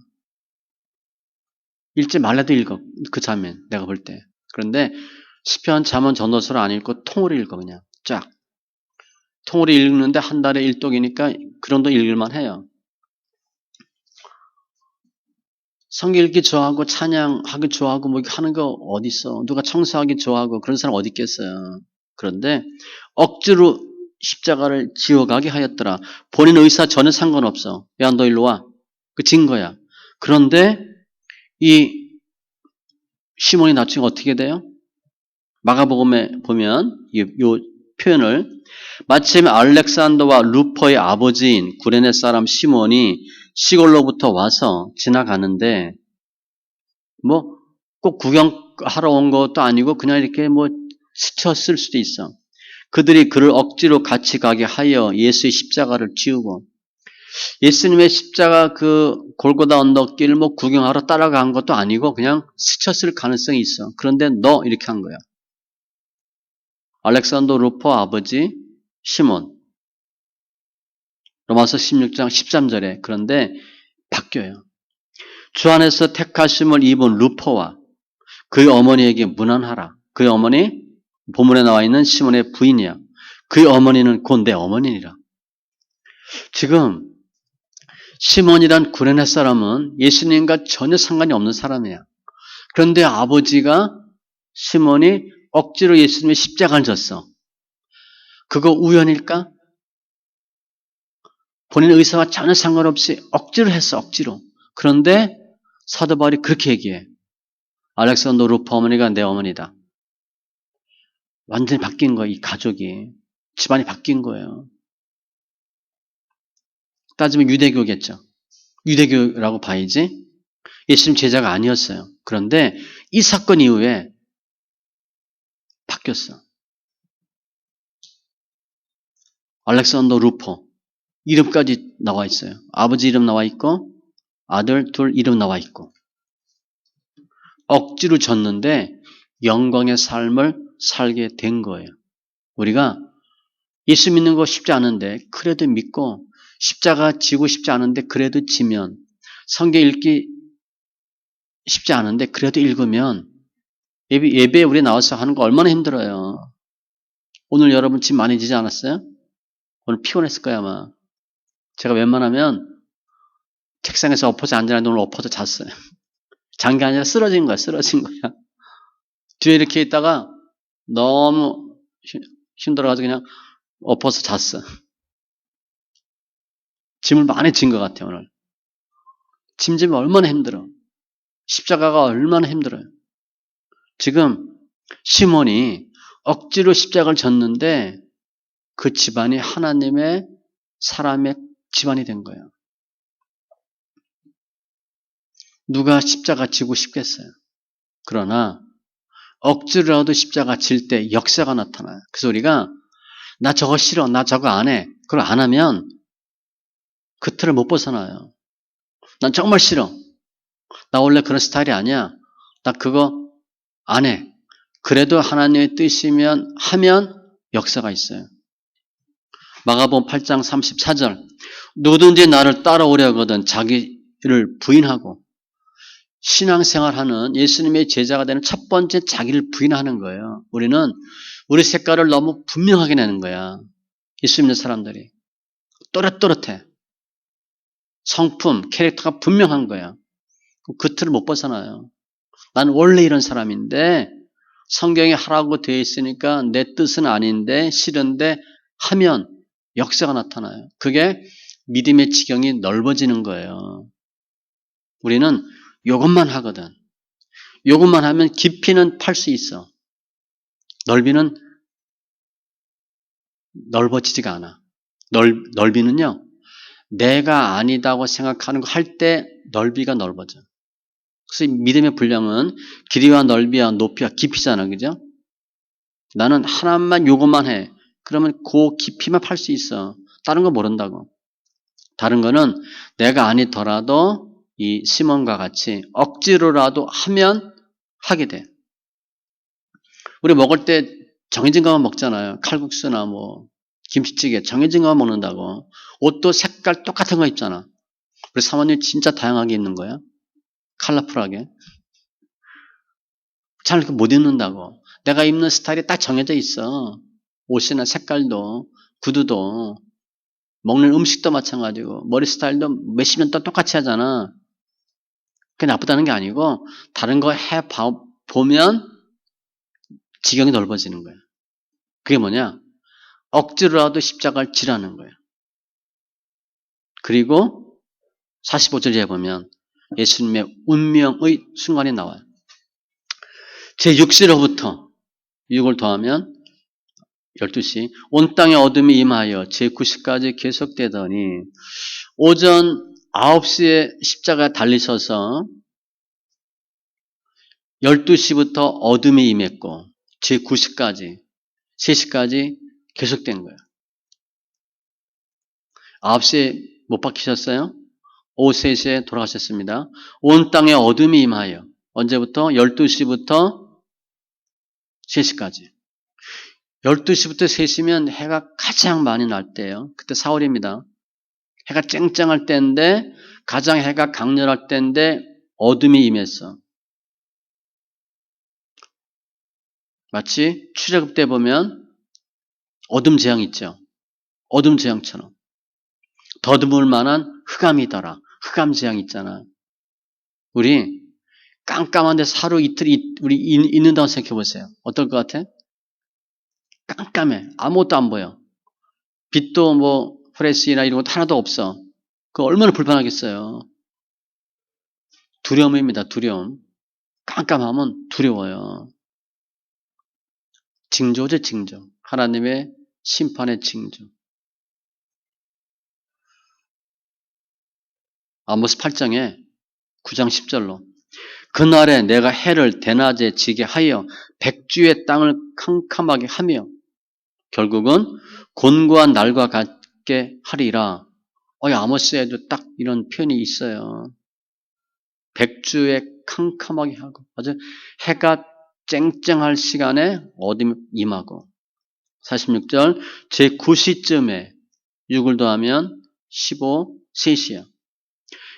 S1: 읽지 말라도 읽어. 그 자매 내가 볼 때. 그런데 시편, 잠언, 전도서를 안 읽고 통으로 읽어 그냥 쫙. 통으로 읽는데 한 달에 1독이니까 그 정도 읽을만 해요. 성경 읽기 좋아하고 찬양하기 좋아하고 뭐 하는 거 어디 있어? 누가 청소하기 좋아하고 그런 사람 어디 있겠어요? 그런데 억지로 십자가를 지어가게 하였더라. 본인 의사 전혀 상관없어. 야, 너 일로 와. 그 증거야. 그런데 이 시몬이 나중에 어떻게 돼요? 마가복음에 보면 요 표현을 마침 알렉산더와 루퍼의 아버지인 구레네 사람 시몬이 시골로부터 와서 지나가는데 뭐 꼭 구경하러 온 것도 아니고 그냥 이렇게 뭐 스쳤을 수도 있어. 그들이 그를 억지로 같이 가게 하여 예수의 십자가를 지우고 예수님의 십자가 그 골고다 언덕길 뭐 구경하러 따라간 것도 아니고 그냥 스쳤을 가능성이 있어. 그런데 너 이렇게 한 거야. 알렉산더 루퍼 아버지 시몬. 로마서 16장 13절에 그런데 바뀌어요. 주 안에서 택하심을 입은 루퍼와 그의 어머니에게 문안하라. 그의 어머니 본문에 나와 있는 시몬의 부인이야. 그의 어머니는 곧 내 어머니니라. 지금 시몬이란 구레네 사람은 예수님과 전혀 상관이 없는 사람이야. 그런데 아버지가 시몬이 억지로 예수님의 십자가를 졌어. 그거 우연일까? 본인 의사와 전혀 상관없이 억지로 했어, 억지로. 그런데 사도 바울이 그렇게 얘기해. 알렉산더 루퍼 어머니가 내 어머니다. 완전히 바뀐 거야, 이 가족이. 집안이 바뀐 거예요. 따지면 유대교겠죠. 유대교라고 봐야지. 예수님 제자가 아니었어요. 그런데 이 사건 이후에 바뀌었어. 알렉산더 루퍼. 이름까지 나와 있어요. 아버지 이름 나와 있고 아들 둘 이름 나와 있고. 억지로 졌는데 영광의 삶을 살게 된 거예요. 우리가 예수 믿는 거 쉽지 않은데 그래도 믿고 십자가 지고 싶지 않은데 그래도 지면 성경 읽기 쉽지 않은데 그래도 읽으면 예배에 우리 나와서 하는 거 얼마나 힘들어요. 오늘 여러분 짐 많이 지지 않았어요? 오늘 피곤했을 거야 아마. 제가 웬만하면 책상에서 엎어져 앉아있는데 오늘 엎어져 잤어요. 잔 게 아니라 쓰러진 거야. 쓰러진 거야. 뒤에 이렇게 있다가 너무 힘들어가지고 그냥 엎어서 잤어. 짐을 많이 진 것 같아요 오늘. 짐 지면 얼마나 힘들어. 십자가가 얼마나 힘들어요. 지금 시몬이 억지로 십자가를 졌는데 그 집안이 하나님의 사람의 집안이 된 거예요. 누가 십자가 지고 싶겠어요. 그러나 억지로라도 십자가 질 때 역사가 나타나요. 그래서 우리가 나 저거 싫어, 나 저거 안 해. 그걸 안 하면 그 틀을 못 벗어나요. 난 정말 싫어. 나 원래 그런 스타일이 아니야. 나 그거 안 해. 그래도 하나님의 뜻이면 하면 역사가 있어요. 마가복음 8장 34절 누구든지 나를 따라오려거든 자기를 부인하고 신앙생활하는 예수님의 제자가 되는 첫 번째 자기를 부인하는 거예요. 우리는 우리 색깔을 너무 분명하게 내는 거야. 예수 믿는 사람들이. 또렷또렷해. 성품, 캐릭터가 분명한 거야. 그 틀을 못 벗어나요. 난 원래 이런 사람인데 성경에 하라고 되어 있으니까 내 뜻은 아닌데 싫은데 하면 역사가 나타나요. 그게 믿음의 지경이 넓어지는 거예요. 우리는 이것만 하거든. 이것만 하면 깊이는 팔 수 있어. 넓이는 넓어지지가 않아. 넓이는요. 내가 아니다고 생각하는 거 할 때 넓이가 넓어져. 그래서 믿음의 분량은 길이와 넓이와 높이와 깊이잖아. 그죠? 나는 하나만 요것만 해. 그러면 그 깊이만 팔 수 있어. 다른 거 모른다고. 다른 거는 내가 아니더라도 이 시몬과 같이 억지로라도 하면 하게 돼. 우리 먹을 때 정해진 것만 먹잖아요. 칼국수나 뭐 김치찌개 정해진 것만 먹는다고. 옷도 색깔 똑같은 거 입잖아. 우리 사모님 진짜 다양하게 입는 거야. 컬러풀하게. 잘 못 입는다고. 내가 입는 스타일이 딱 정해져 있어. 옷이나 색깔도 구두도 먹는 음식도 마찬가지고 머리 스타일도 몇십 년 동안 똑같이 하잖아. 그게 나쁘다는 게 아니고 다른 거 해보면 지경이 넓어지는 거야. 그게 뭐냐? 억지로라도 십자가를 지라는 거예요. 그리고 45절에 보면 예수님의 운명의 순간이 나와요. 제 6시로부터 6을 더하면 12시 온 땅에 어둠이 임하여 제9시까지 계속되더니 오전 9시에 십자가 달리셔서 12시부터 어둠이 임했고 제9시까지 3시까지 계속된 거예요. 9시에 못 박히셨어요? 오후 3시에 돌아가셨습니다. 온 땅에 어둠이 임하여 언제부터? 12시부터 3시까지. 12시부터 3시면 해가 가장 많이 날 때예요. 그때 4월입니다. 해가 쨍쨍할 때인데 가장 해가 강렬할 때인데 어둠이 임했어. 마치 출애굽 때 보면 어둠 재앙 있죠. 어둠 재앙처럼. 더듬을 만한 흑암이더라. 흑암 재앙 있잖아. 우리 깜깜한 데서 하루 이틀 우리 있는다고 생각해 보세요. 어떨 것 같아? 깜깜해. 아무것도 안 보여. 빛도 뭐 프레시나 이런 것도 하나도 없어. 그 얼마나 불편하겠어요. 두려움입니다. 두려움. 깜깜하면 두려워요. 징조죠, 징조. 하나님의 심판의 징조. 아모스 8장에 9장 10절로 그날에 내가 해를 대낮에 지게 하여 백주의 땅을 캄캄하게 하며 결국은 곤고한 날과 같게 하리라. 아모스에도 딱 이런 표현이 있어요. 백주에 캄캄하게 하고 아주 해가 쨍쨍할 시간에 어둠 임하고 46절 제9시쯤에 6을 더하면 15, 3시야.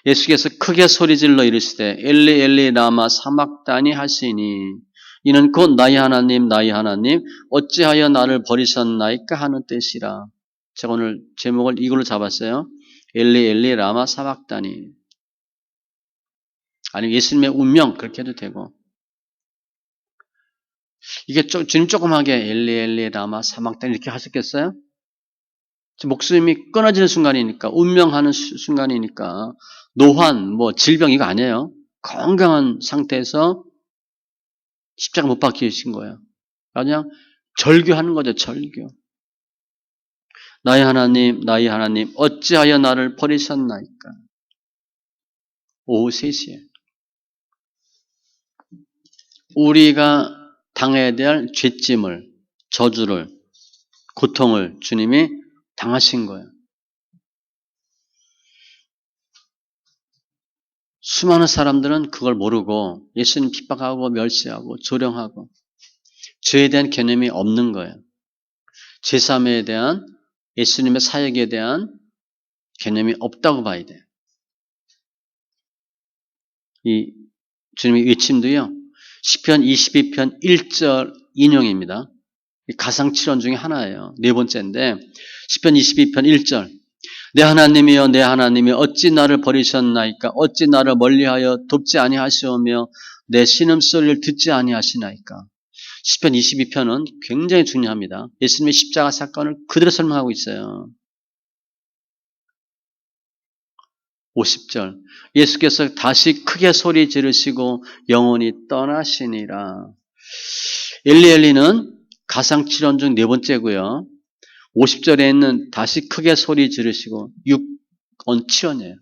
S1: 예수께서 크게 소리질러 이르시되 엘리 엘리 라마 사막다니 하시니 이는 곧 나의 하나님 나의 하나님 어찌하여 나를 버리셨나이까 하는 뜻이라. 제가 오늘 제목을 이걸로 잡았어요. 엘리 엘리 라마 사막다니. 아니면 예수님의 운명 그렇게 해도 되고 이게 주님 조그맣게 엘리 엘리 라마 사막다니 이렇게 하셨겠어요? 목숨이 끊어지는 순간이니까 운명하는 순간이니까 노환 뭐 질병 이거 아니에요. 건강한 상태에서 십자가 못 박히신 거예요. 그냥 절규하는 거죠. 절규. 나의 하나님 어찌하여 나를 버리셨나이까. 오후 3시에 우리가 당해야 될 죄짐을 저주를 고통을 주님이 당하신 거예요. 수많은 사람들은 그걸 모르고 예수님 핍박하고 멸시하고 조롱하고 죄에 대한 개념이 없는 거예요. 제3에 대한 예수님의 사역에 대한 개념이 없다고 봐야 돼요. 이 주님의 외침도요. 시편 22편 1절 인용입니다. 가상칠언 중에 하나예요. 네 번째인데 시편 22편 1절 내 하나님이여 내 하나님이여 어찌 나를 버리셨나이까 어찌 나를 멀리하여 돕지 아니하시오며 내 신음소리를 듣지 아니하시나이까. 시편 22편은 굉장히 중요합니다. 예수님의 십자가 사건을 그대로 설명하고 있어요. 50절 예수께서 다시 크게 소리 지르시고 영원히 떠나시니라. 엘리엘리는 가상칠언 중 네 번째고요. 50절에 있는 다시 크게 소리 지르시고 6원 7원이에요.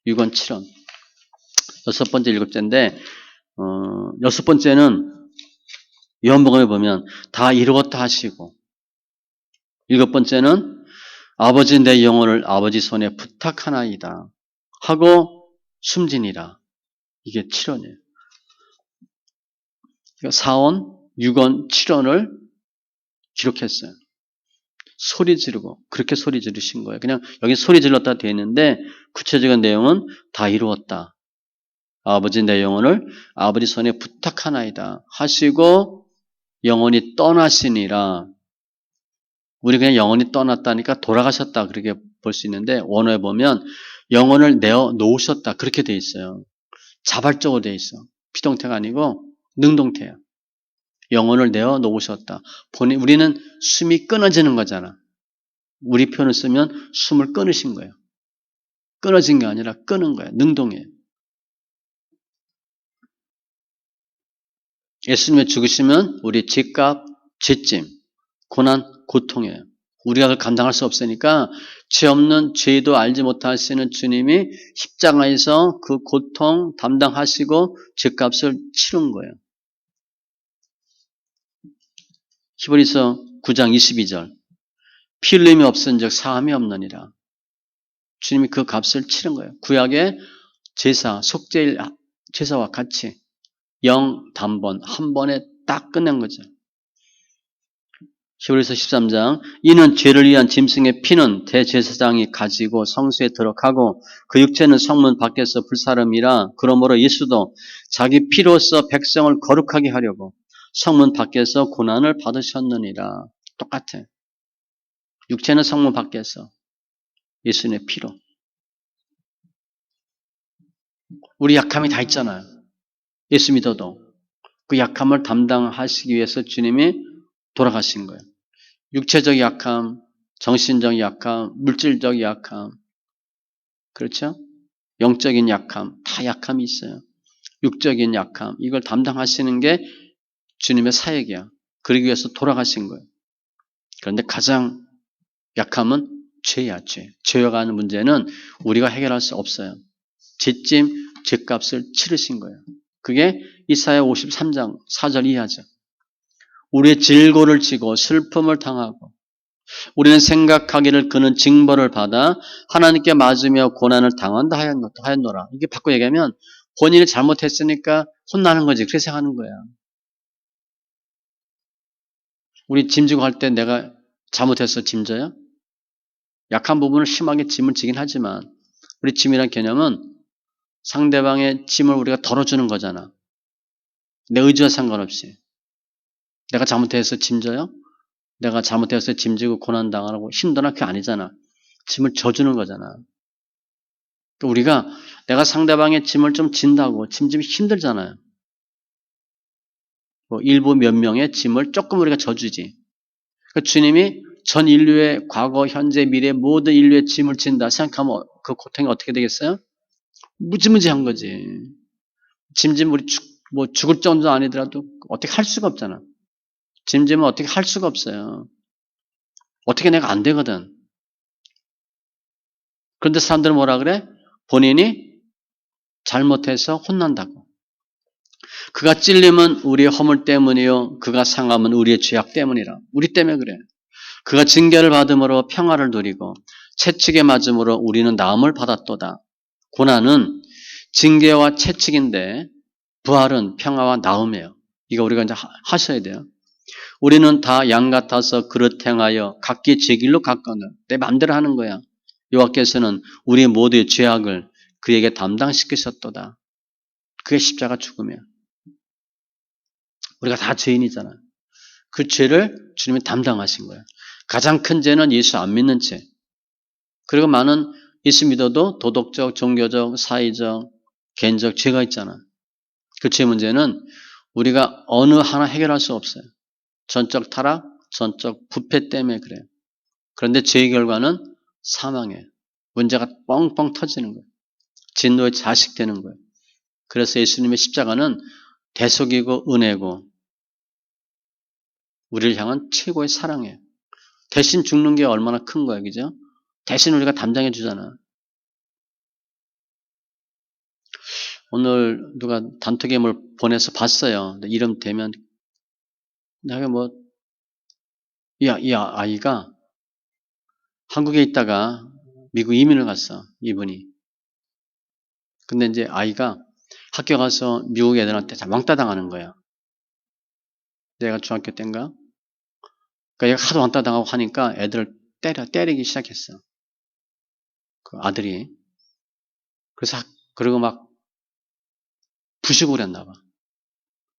S1: 6원 7원. 여섯 번째 일곱째인데 여섯 번째는 요한복음에 보면 다 이루었다 하시고 일곱 번째는 아버지 내 영혼을 아버지 손에 부탁하나이다 하고 숨지니라. 이게 7원이에요. 그러니까 4원, 6원, 7원을 기록했어요. 소리 지르고 그렇게 소리 지르신 거예요. 그냥 여기 소리 질렀다 되어 있는데 구체적인 내용은 다 이루었다. 아버지 내 영혼을 아버지 손에 부탁하나이다 하시고 영혼이 떠나시니라. 우리 그냥 영혼이 떠났다니까 돌아가셨다 그렇게 볼 수 있는데 원어에 보면 영혼을 내어 놓으셨다 그렇게 돼 있어요. 자발적으로 돼 있어. 비동태가 아니고 능동태야. 영혼을 내어 놓으셨다. 우리는 숨이 끊어지는 거잖아. 우리 표현을 쓰면 숨을 끊으신 거예요. 끊어진 게 아니라 끊은 거예요. 능동이에요. 예수님의 죽으시면 우리 죄값, 죄짐, 고난, 고통이에요. 우리가 그걸 감당할 수 없으니까 죄 없는 죄도 알지 못하시는 주님이 십자가에서 그 고통 담당하시고 죄값을 치른 거예요. 히브리서 9장 22절. 피 흘림이 없은즉 사함이 없느니라. 주님이 그 값을 치른 거예요. 구약의 제사, 속죄일 제사와 같이 영 단번 한 번에 딱 끝낸 거죠. 히브리서 13장 이는 죄를 위한 짐승의 피는 대제사장이 가지고 성소에 들어가고 그 육체는 성문 밖에서 불사름이라. 그러므로 예수도 자기 피로써 백성을 거룩하게 하려고 성문 밖에서 고난을 받으셨느니라. 똑같아. 육체는 성문 밖에서 예수님의 피로. 우리 약함이 다 있잖아요. 예수 믿어도 그 약함을 담당하시기 위해서 주님이 돌아가신 거예요. 육체적 약함, 정신적 약함, 물질적 약함, 그렇죠? 영적인 약함, 다 약함이 있어요. 육적인 약함, 이걸 담당하시는 게 주님의 사역이야. 그러기 위해서 돌아가신 거예요. 그런데 가장 약함은 죄야, 죄. 죄와 가는 문제는 우리가 해결할 수 없어요. 죄짐, 죄값을 치르신 거예요. 그게 이사야 53장 4절 이하죠. 우리의 질고를 지고 슬픔을 당하고 우리는 생각하기를 그는 징벌을 받아 하나님께 맞으며 고난을 당한다 하였노라. 이게 바꿔 얘기하면 본인이 잘못했으니까 혼나는 거지. 그렇게 생각하는 거야. 우리 짐지고 할 때 내가 잘못해서 짐져요? 약한 부분을 심하게 짐을 지긴 하지만 우리 짐이란 개념은 상대방의 짐을 우리가 덜어주는 거잖아. 내 의지와 상관없이. 내가 잘못해서 짐져요? 내가 잘못해서 짐지고 고난당하고 힘드나? 그게 아니잖아. 짐을 져주는 거잖아. 우리가 내가 상대방의 짐을 좀 진다고 짐이 힘들잖아요. 뭐 일부 몇 명의 짐을 조금 우리가 져주지. 그러니까 주님이 전 인류의 과거, 현재, 미래 모든 인류의 짐을 진다 생각하면 그 고통이 어떻게 되겠어요? 무지무지한 거지. 짐지면 우리 뭐 죽을 정도 아니더라도 어떻게 할 수가 없잖아. 짐지면 어떻게 할 수가 없어요. 어떻게 내가 안 되거든. 그런데 사람들은 뭐라 그래? 본인이 잘못해서 혼난다고. 그가 찔림은 우리의 허물 때문이요. 그가 상함은 우리의 죄악 때문이라. 우리 때문에 그래. 그가 징계를 받음으로 평화를 누리고 채찍에 맞음으로 우리는 나음을 받았도다. 고난은 징계와 채찍인데 부활은 평화와 나음이에요. 이거 우리가 이제 하셔야 돼요. 우리는 다 양 같아서 그릇 행하여 각기 제 길로 갔거늘. 내 마음대로 하는 거야. 여호와께서는 우리 모두의 죄악을 그에게 담당시키셨도다. 그게 십자가 죽음이야. 우리가 다 죄인이잖아요. 그 죄를 주님이 담당하신 거예요. 가장 큰 죄는 예수 안 믿는 죄. 그리고 많은 예수 믿어도 도덕적, 종교적, 사회적, 개인적 죄가 있잖아요. 그 죄 문제는 우리가 어느 하나 해결할 수 없어요. 전적 타락, 전적 부패 때문에 그래요. 그런데 죄의 결과는 사망이에요. 문제가 뻥뻥 터지는 거예요. 진노의 자식 되는 거예요. 그래서 예수님의 십자가는 대속이고 은혜고 우리를 향한 최고의 사랑이에요. 대신 죽는 게 얼마나 큰 거예요. 그죠? 대신 우리가 담당해 주잖아. 오늘 누가 단톡에뭘 보내서 봤어요. 이름 대면 내가 뭐 이 아이가 한국에 있다가 미국 이민을 갔어. 이분이. 근데 이제 아이가 학교 가서 미국 애들한테 다 왕따 당하는 거야. 내가 중학교 때인가? 그러니까 얘가 하도 왕따 당하고 하니까 애들을 때리기 시작했어. 그 아들이. 그래서 그리고 막 부식을 했나 봐.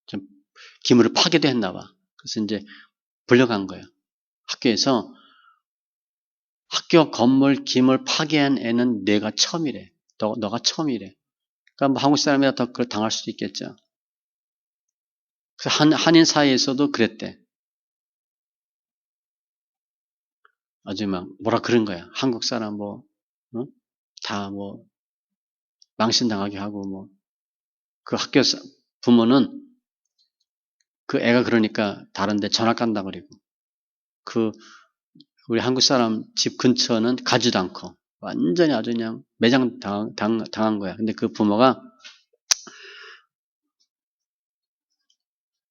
S1: 좀 기물을 파괴도 했나 봐. 그래서 이제 불려간 거예요. 학교에서 학교 건물 기물 파괴한 애는 내가 처음이래. 너가 처음이래. 그러니까 뭐 한국 사람이라 더 그걸 당할 수도 있겠죠. 그래서 한인 사이에서도 그랬대. 아주 막 뭐라 그런 거야. 한국 사람 뭐 다 뭐 망신당하게 하고 뭐 그 학교 부모는 그 애가 그러니까 다른데 전학 간다 그러고 그 우리 한국 사람 집 근처는 가지도 않고 완전히 아주 그냥 매장 당한 거야. 근데 그 부모가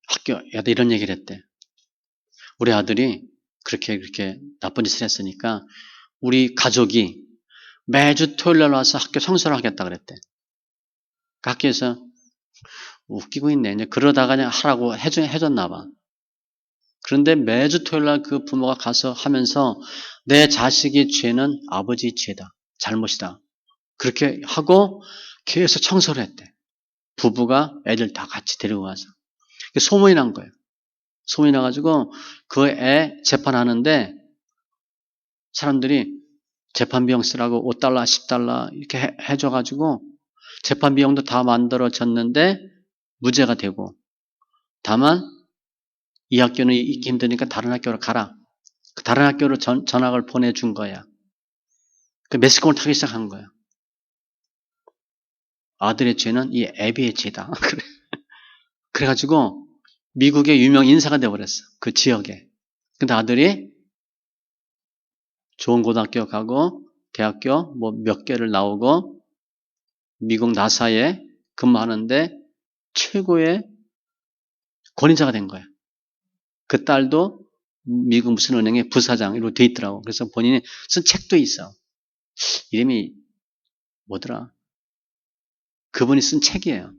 S1: 학교에다 이런 얘기를 했대. 우리 아들이 그렇게 나쁜 짓을 했으니까 우리 가족이 매주 토요일 날 와서 학교 청소를 하겠다 그랬대. 그 학교에서 웃기고 있네. 이제 그러다가 그냥 하라고 해줬나 봐. 그런데 매주 토요일 날 그 부모가 가서 하면서 내 자식의 죄는 아버지의 죄다. 잘못이다. 그렇게 하고 계속 청소를 했대. 부부가 애들 다 같이 데리고 가서. 소문이 난 거예요. 소문이 나가지고 그 애 재판하는데 사람들이 재판 비용 쓰라고 5달러, 10달러 이렇게 해줘가지고 재판 비용도 다 만들어졌는데 무죄가 되고 다만 이 학교는 있기 힘드니까 다른 학교로 가라. 그 다른 학교로 전학을 보내준 거야. 그 매스컴을 타기 시작한 거야. 아들의 죄는 이 애비의 죄다. 그래가지고 미국의 유명 인사가 돼버렸어. 그 지역에. 근데 아들이 좋은 고등학교 가고 대학교 뭐 몇 개를 나오고 미국 나사에 근무하는데 최고의 권위자가 된 거야. 그 딸도 미국 무슨 은행의 부사장으로 돼 있더라고. 그래서 본인이 쓴 책도 있어. 이름이 뭐더라? 그분이 쓴 책이에요.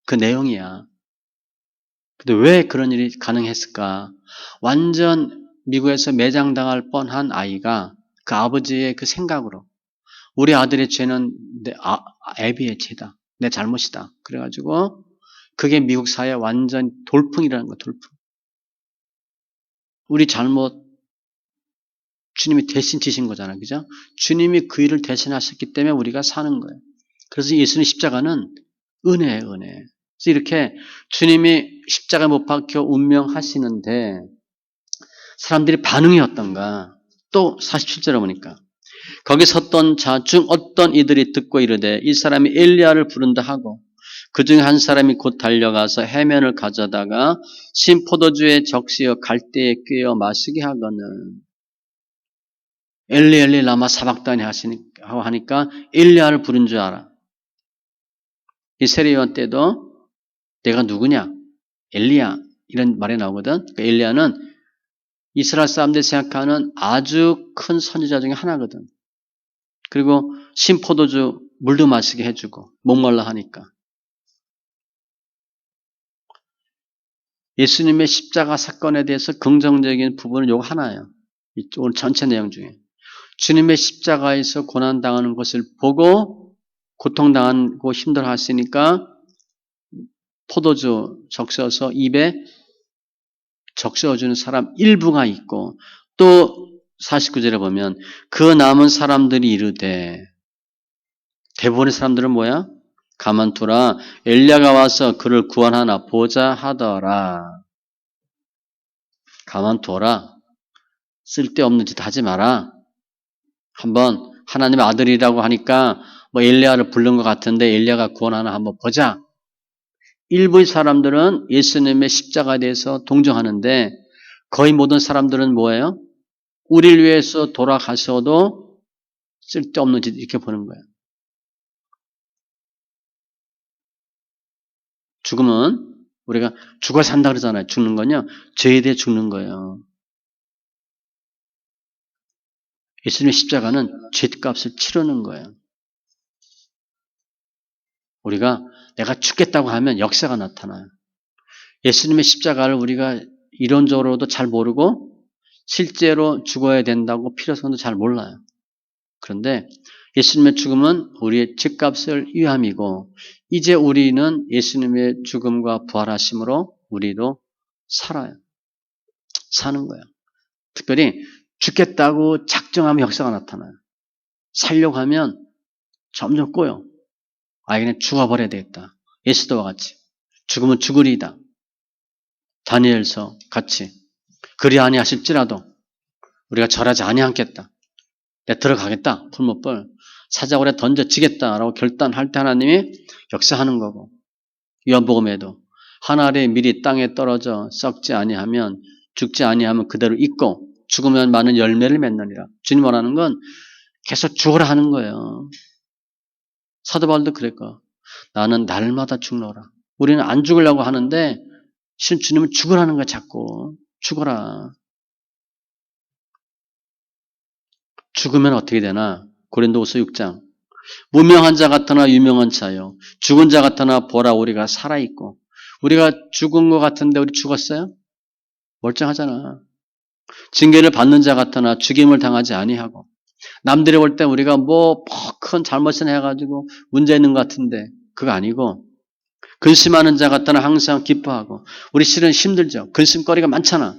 S1: 그 내용이야. 근데 왜 그런 일이 가능했을까? 완전 미국에서 매장당할 뻔한 아이가 그 아버지의 그 생각으로 우리 아들의 죄는 애비의 죄다. 내 잘못이다. 그래가지고 그게 미국 사회 완전 돌풍이라는 거, 돌풍. 우리 잘못 주님이 대신 지신 거잖아요. 그죠? 주님이 그 일을 대신하셨기 때문에 우리가 사는 거예요. 그래서 예수님 십자가는 은혜예요, 은혜. 그래서 이렇게 주님이 십자가에 못 박혀 운명하시는데 사람들이 반응이 어떤가? 또 47절에 보니까 거기 섰던 자 중 어떤 이들이 듣고 이르되 이 사람이 엘리야를 부른다 하고 그 중에 한 사람이 곧 달려가서 해면을 가져다가 신 포도주에 적시어 갈대에 꿰어 마시게 하거늘 엘리 엘리 라마 사박다니 하니까 엘리야를 부른 줄 알아. 이 세례요한 때도 내가 누구냐? 엘리야 이런 말이 나오거든. 그러니까 엘리야는 이스라엘 사람들이 생각하는 아주 큰 선지자 중에 하나거든. 그리고 신포도주 물도 마시게 해주고 목말라 하니까. 예수님의 십자가 사건에 대해서 긍정적인 부분은 요거 하나예요. 오늘 전체 내용 중에. 주님의 십자가에서 고난당하는 것을 보고 고통당하고 힘들어하시니까 포도주 적셔서 입에 적셔주는 사람 일부가 있고 또 49절에 보면 그 남은 사람들이 이르되 대부분의 사람들은 뭐야? 가만두라 엘리야가 와서 그를 구원하나 보자 하더라. 가만두어라. 쓸데없는 짓 하지 마라. 한번 하나님의 아들이라고 하니까 뭐 엘리야를 부른 것 같은데 엘리야가 구원하나 한번 보자. 일부의 사람들은 예수님의 십자가에 대해서 동정하는데 거의 모든 사람들은 뭐예요? 우리를 위해서 돌아가셔도 쓸데없는 짓 이렇게 보는 거예요. 죽음은 우리가 죽어 산다 그러잖아요. 죽는 건요. 죄에 대해 죽는 거예요. 예수님의 십자가는 죄값을 치르는 거예요. 우리가 내가 죽겠다고 하면 역사가 나타나요. 예수님의 십자가를 우리가 이론적으로도 잘 모르고 실제로 죽어야 된다고 필요성도 잘 몰라요. 그런데 예수님의 죽음은 우리의 죄값을 위함이고 이제 우리는 예수님의 죽음과 부활하심으로 우리도 살아요. 사는 거예요. 특별히 죽겠다고 작정하면 역사가 나타나요. 살려고 하면 점점 꼬여. 그냥 죽어버려야 되겠다. 예수도와 같이. 죽으면 죽으리이다. 다니엘서 같이. 그리 아니하실지라도 우리가 절하지 아니하겠다. 내가 들어가겠다. 풀못벌. 사자굴에 던져지겠다라고 결단할 때 하나님이 역사하는 거고. 요한복음에도 한 알의 밀이 땅에 떨어져 썩지 아니하면 죽지 아니하면 그대로 있고 죽으면 많은 열매를 맺느니라. 주님 원하는 건 계속 죽어라 하는 거예요. 사도 바울도 그랬고 나는 날마다 죽노라. 우리는 안 죽으려고 하는데 실 주님은 죽으라는 거야. 자꾸 죽어라. 죽으면 어떻게 되나? 고린도후서 6장 무명한 자 같으나 유명한 자요. 죽은 자 같으나 보라 우리가 살아있고. 우리가 죽은 것 같은데 우리 죽었어요? 멀쩡하잖아. 징계를 받는 자 같으나 죽임을 당하지 아니하고. 남들이 볼 때 우리가 뭐 큰 잘못을 해가지고 문제 있는 것 같은데 그거 아니고 근심하는 자 같다나 항상 기뻐하고. 우리 실은 힘들죠. 근심거리가 많잖아.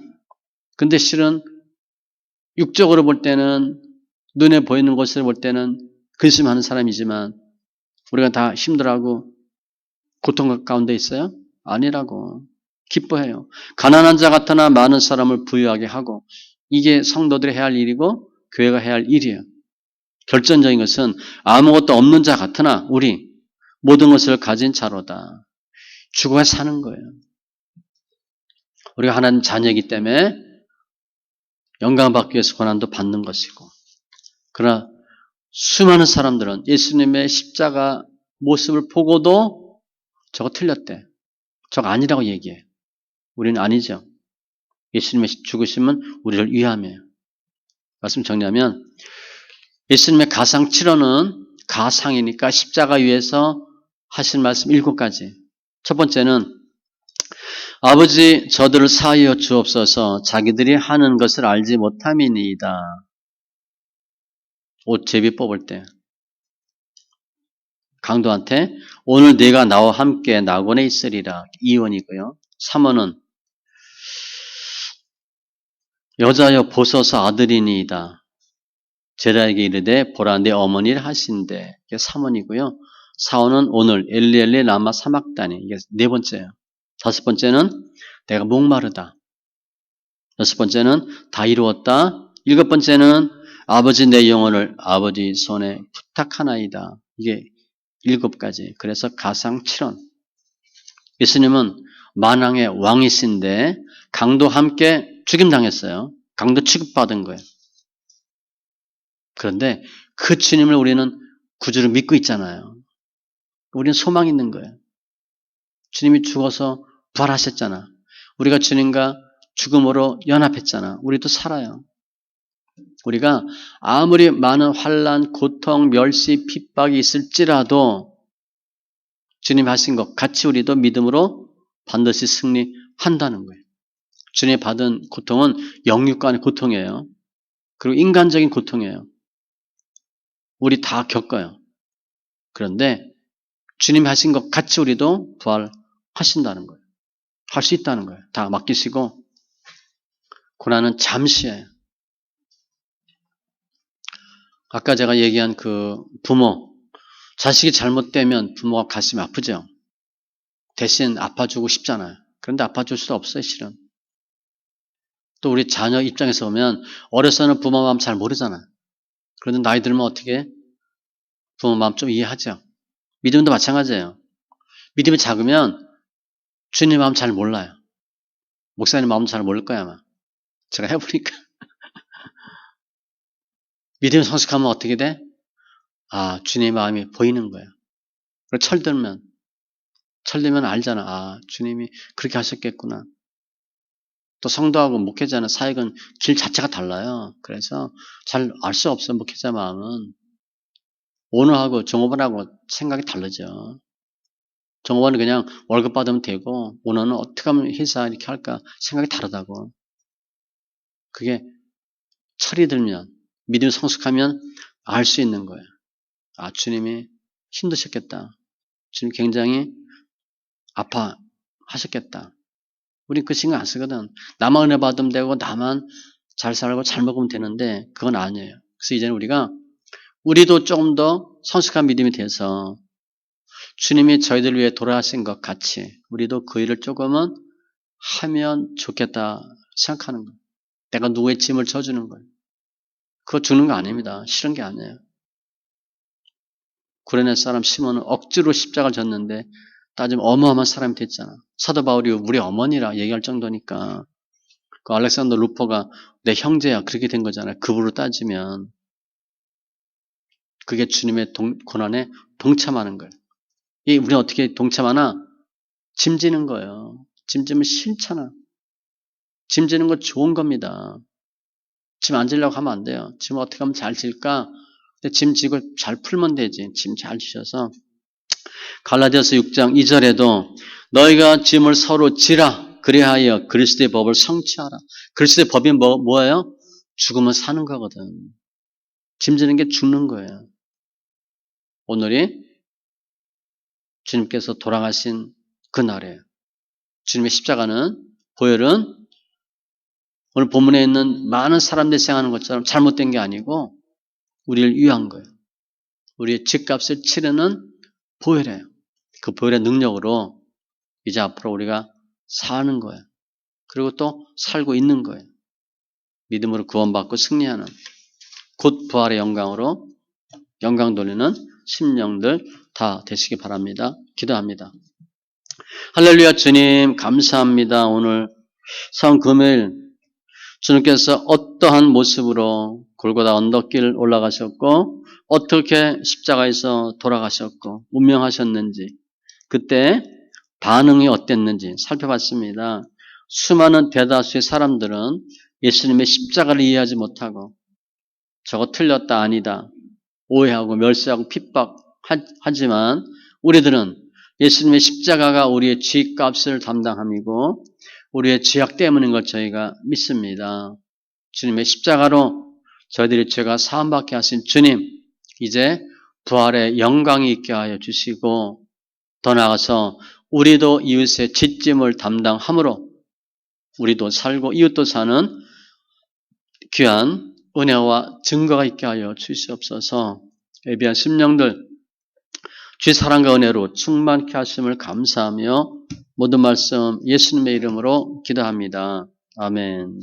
S1: 근데 실은 육적으로 볼 때는 눈에 보이는 것을 볼 때는 근심하는 사람이지만 우리가 다 힘들어하고 고통 가운데 있어요? 아니라고. 기뻐해요. 가난한 자 같으나 많은 사람을 부유하게 하고. 이게 성도들이 해야 할 일이고 교회가 해야 할 일이에요. 결정적인 것은 아무것도 없는 자 같으나 우리 모든 것을 가진 자로다. 죽어야 사는 거예요. 우리가 하나님 자녀이기 때문에 영광받기 위해서 고난도 받는 것이고. 그러나 수많은 사람들은 예수님의 십자가 모습을 보고도 저거 틀렸대. 저거 아니라고 얘기해. 우리는 아니죠. 예수님의 죽으심은 우리를 위함이에요. 말씀 정리하면 예수님의 가상 7호는 가상이니까 십자가 위에서 하신 말씀 7가지. 첫 번째는 아버지 저들을 사하여 주옵소서 자기들이 하는 것을 알지 못함이니이다. 옷 제비 뽑을 때 강도한테 오늘 네가 나와 함께 낙원에 있으리라. 2원이고요. 3원은 여자여 보소서 아들이니이다. 제자에게 이르되 보라 내 어머니를 하신대. 이게 3원이고요. 4원은 오늘 엘리엘리 라마 사막다니. 이게 네 번째예요. 다섯 번째는 내가 목마르다. 여섯 번째는 다 이루었다. 일곱 번째는 아버지 내 영혼을 아버지 손에 부탁하나이다. 이게 7가지. 그래서 가상 7원. 예수님은 만왕의 왕이신데 강도 함께 죽임당했어요. 강도 취급받은 거예요. 그런데 그 주님을 우리는 구주로 믿고 있잖아요. 우리는 소망이 있는 거예요. 주님이 죽어서 부활하셨잖아. 우리가 주님과 죽음으로 연합했잖아. 우리도 살아요. 우리가 아무리 많은 환난, 고통, 멸시, 핍박이 있을지라도 주님 하신 것 같이 우리도 믿음으로 반드시 승리한다는 거예요. 주님이 받은 고통은 영육간의 고통이에요. 그리고 인간적인 고통이에요. 우리 다 겪어요. 그런데 주님이 하신 것 같이 우리도 부활하신다는 거예요. 할 수 있다는 거예요. 다 맡기시고 고난은 잠시예요. 아까 제가 얘기한 그 부모, 자식이 잘못되면 부모가 가슴이 아프죠. 대신 아파주고 싶잖아요. 그런데 아파줄 수 없어요, 실은. 또 우리 자녀 입장에서 보면 어려서는 부모 마음 잘 모르잖아요. 그런데 나이 들면 어떻게 부모 마음 좀 이해하죠. 믿음도 마찬가지예요. 믿음이 작으면 주님 마음 잘 몰라요. 목사님 마음 잘 모를 거야 아마. 제가 해보니까. 믿음이 성숙하면 어떻게 돼? 아, 주님의 마음이 보이는 거예요. 그리고 철들면 알잖아. 아, 주님이 그렇게 하셨겠구나. 또 성도하고 목회자는 사역은 길 자체가 달라요. 그래서 잘 알 수 없어, 목회자 마음은. 오너하고 종업원하고 생각이 다르죠. 종업원은 그냥 월급 받으면 되고, 오너는 어떻게 하면 회사 이렇게 할까 생각이 다르다고. 그게 철이 들면, 믿음이 성숙하면 알 수 있는 거예요. 아, 주님이 힘드셨겠다. 주님 굉장히 아파하셨겠다. 우린 그 신경 안 쓰거든. 나만 은혜 받으면 되고 나만 잘 살고 잘 먹으면 되는데 그건 아니에요. 그래서 이제는 우리도 조금 더 성숙한 믿음이 돼서 주님이 저희들 위해 돌아가신 것 같이 우리도 그 일을 조금은 하면 좋겠다 생각하는 거예요. 내가 누구의 짐을 져주는 거예요. 그거 주는 거 아닙니다. 싫은 게 아니에요. 구레네 사람 시몬은 억지로 십자가를 졌는데 따지면 어마어마한 사람이 됐잖아. 사도 바울이 우리 어머니라 얘기할 정도니까 그 알렉산더 루퍼가 내 형제야 그렇게 된 거잖아요. 급으로 따지면 그게 주님의 고난에 동참하는 거예요. 이 우리는 어떻게 동참하나? 짐지는 거예요. 짐지면 싫잖아. 짐지는 거 좋은 겁니다. 짐 안 지려고 하면 안 돼요. 짐 어떻게 하면 잘 질까? 근데 짐 지고 잘 풀면 되지. 짐 잘 지셔서 갈라디아서 6장 2절에도 너희가 짐을 서로 지라 그리하여 그리스도의 법을 성취하라. 그리스도의 법이 뭐예요? 죽으면 사는 거거든. 짐지는 게 죽는 거예요. 오늘이 주님께서 돌아가신 그날이에요. 주님의 십자가는 보혈은 오늘 본문에 있는 많은 사람들이 생각하는 것처럼 잘못된 게 아니고 우리를 위한 거예요. 우리의 죗값을 치르는 보혈이에요. 그 보혈의 능력으로 이제 앞으로 우리가 사는 거예요. 그리고 또 살고 있는 거예요. 믿음으로 구원받고 승리하는 곧 부활의 영광으로 영광 돌리는 심령들 다 되시기 바랍니다. 기도합니다. 할렐루야 주님 감사합니다. 오늘 성 금요일 주님께서 어떠한 모습으로 골고다 언덕길 올라가셨고 어떻게 십자가에서 돌아가셨고 운명하셨는지 그때 반응이 어땠는지 살펴봤습니다. 수많은 대다수의 사람들은 예수님의 십자가를 이해하지 못하고 저거 틀렸다 아니다 오해하고 멸시하고 핍박하지만 우리들은 예수님의 십자가가 우리의 죄값을 담당함이고 우리의 죄악 때문인 걸 저희가 믿습니다. 주님의 십자가로 저희들의 죄가 사함받게 하신 주님, 이제 부활의 영광이 있게 하여 주시고 더 나아가서 우리도 이웃의 짖짐을 담당함으로 우리도 살고 이웃도 사는 귀한 은혜와 증거가 있게 하여 주시옵소서. 예비한 심령들 주의 사랑과 은혜로 충만케 하심을 감사하며 모든 말씀 예수님의 이름으로 기도합니다. 아멘.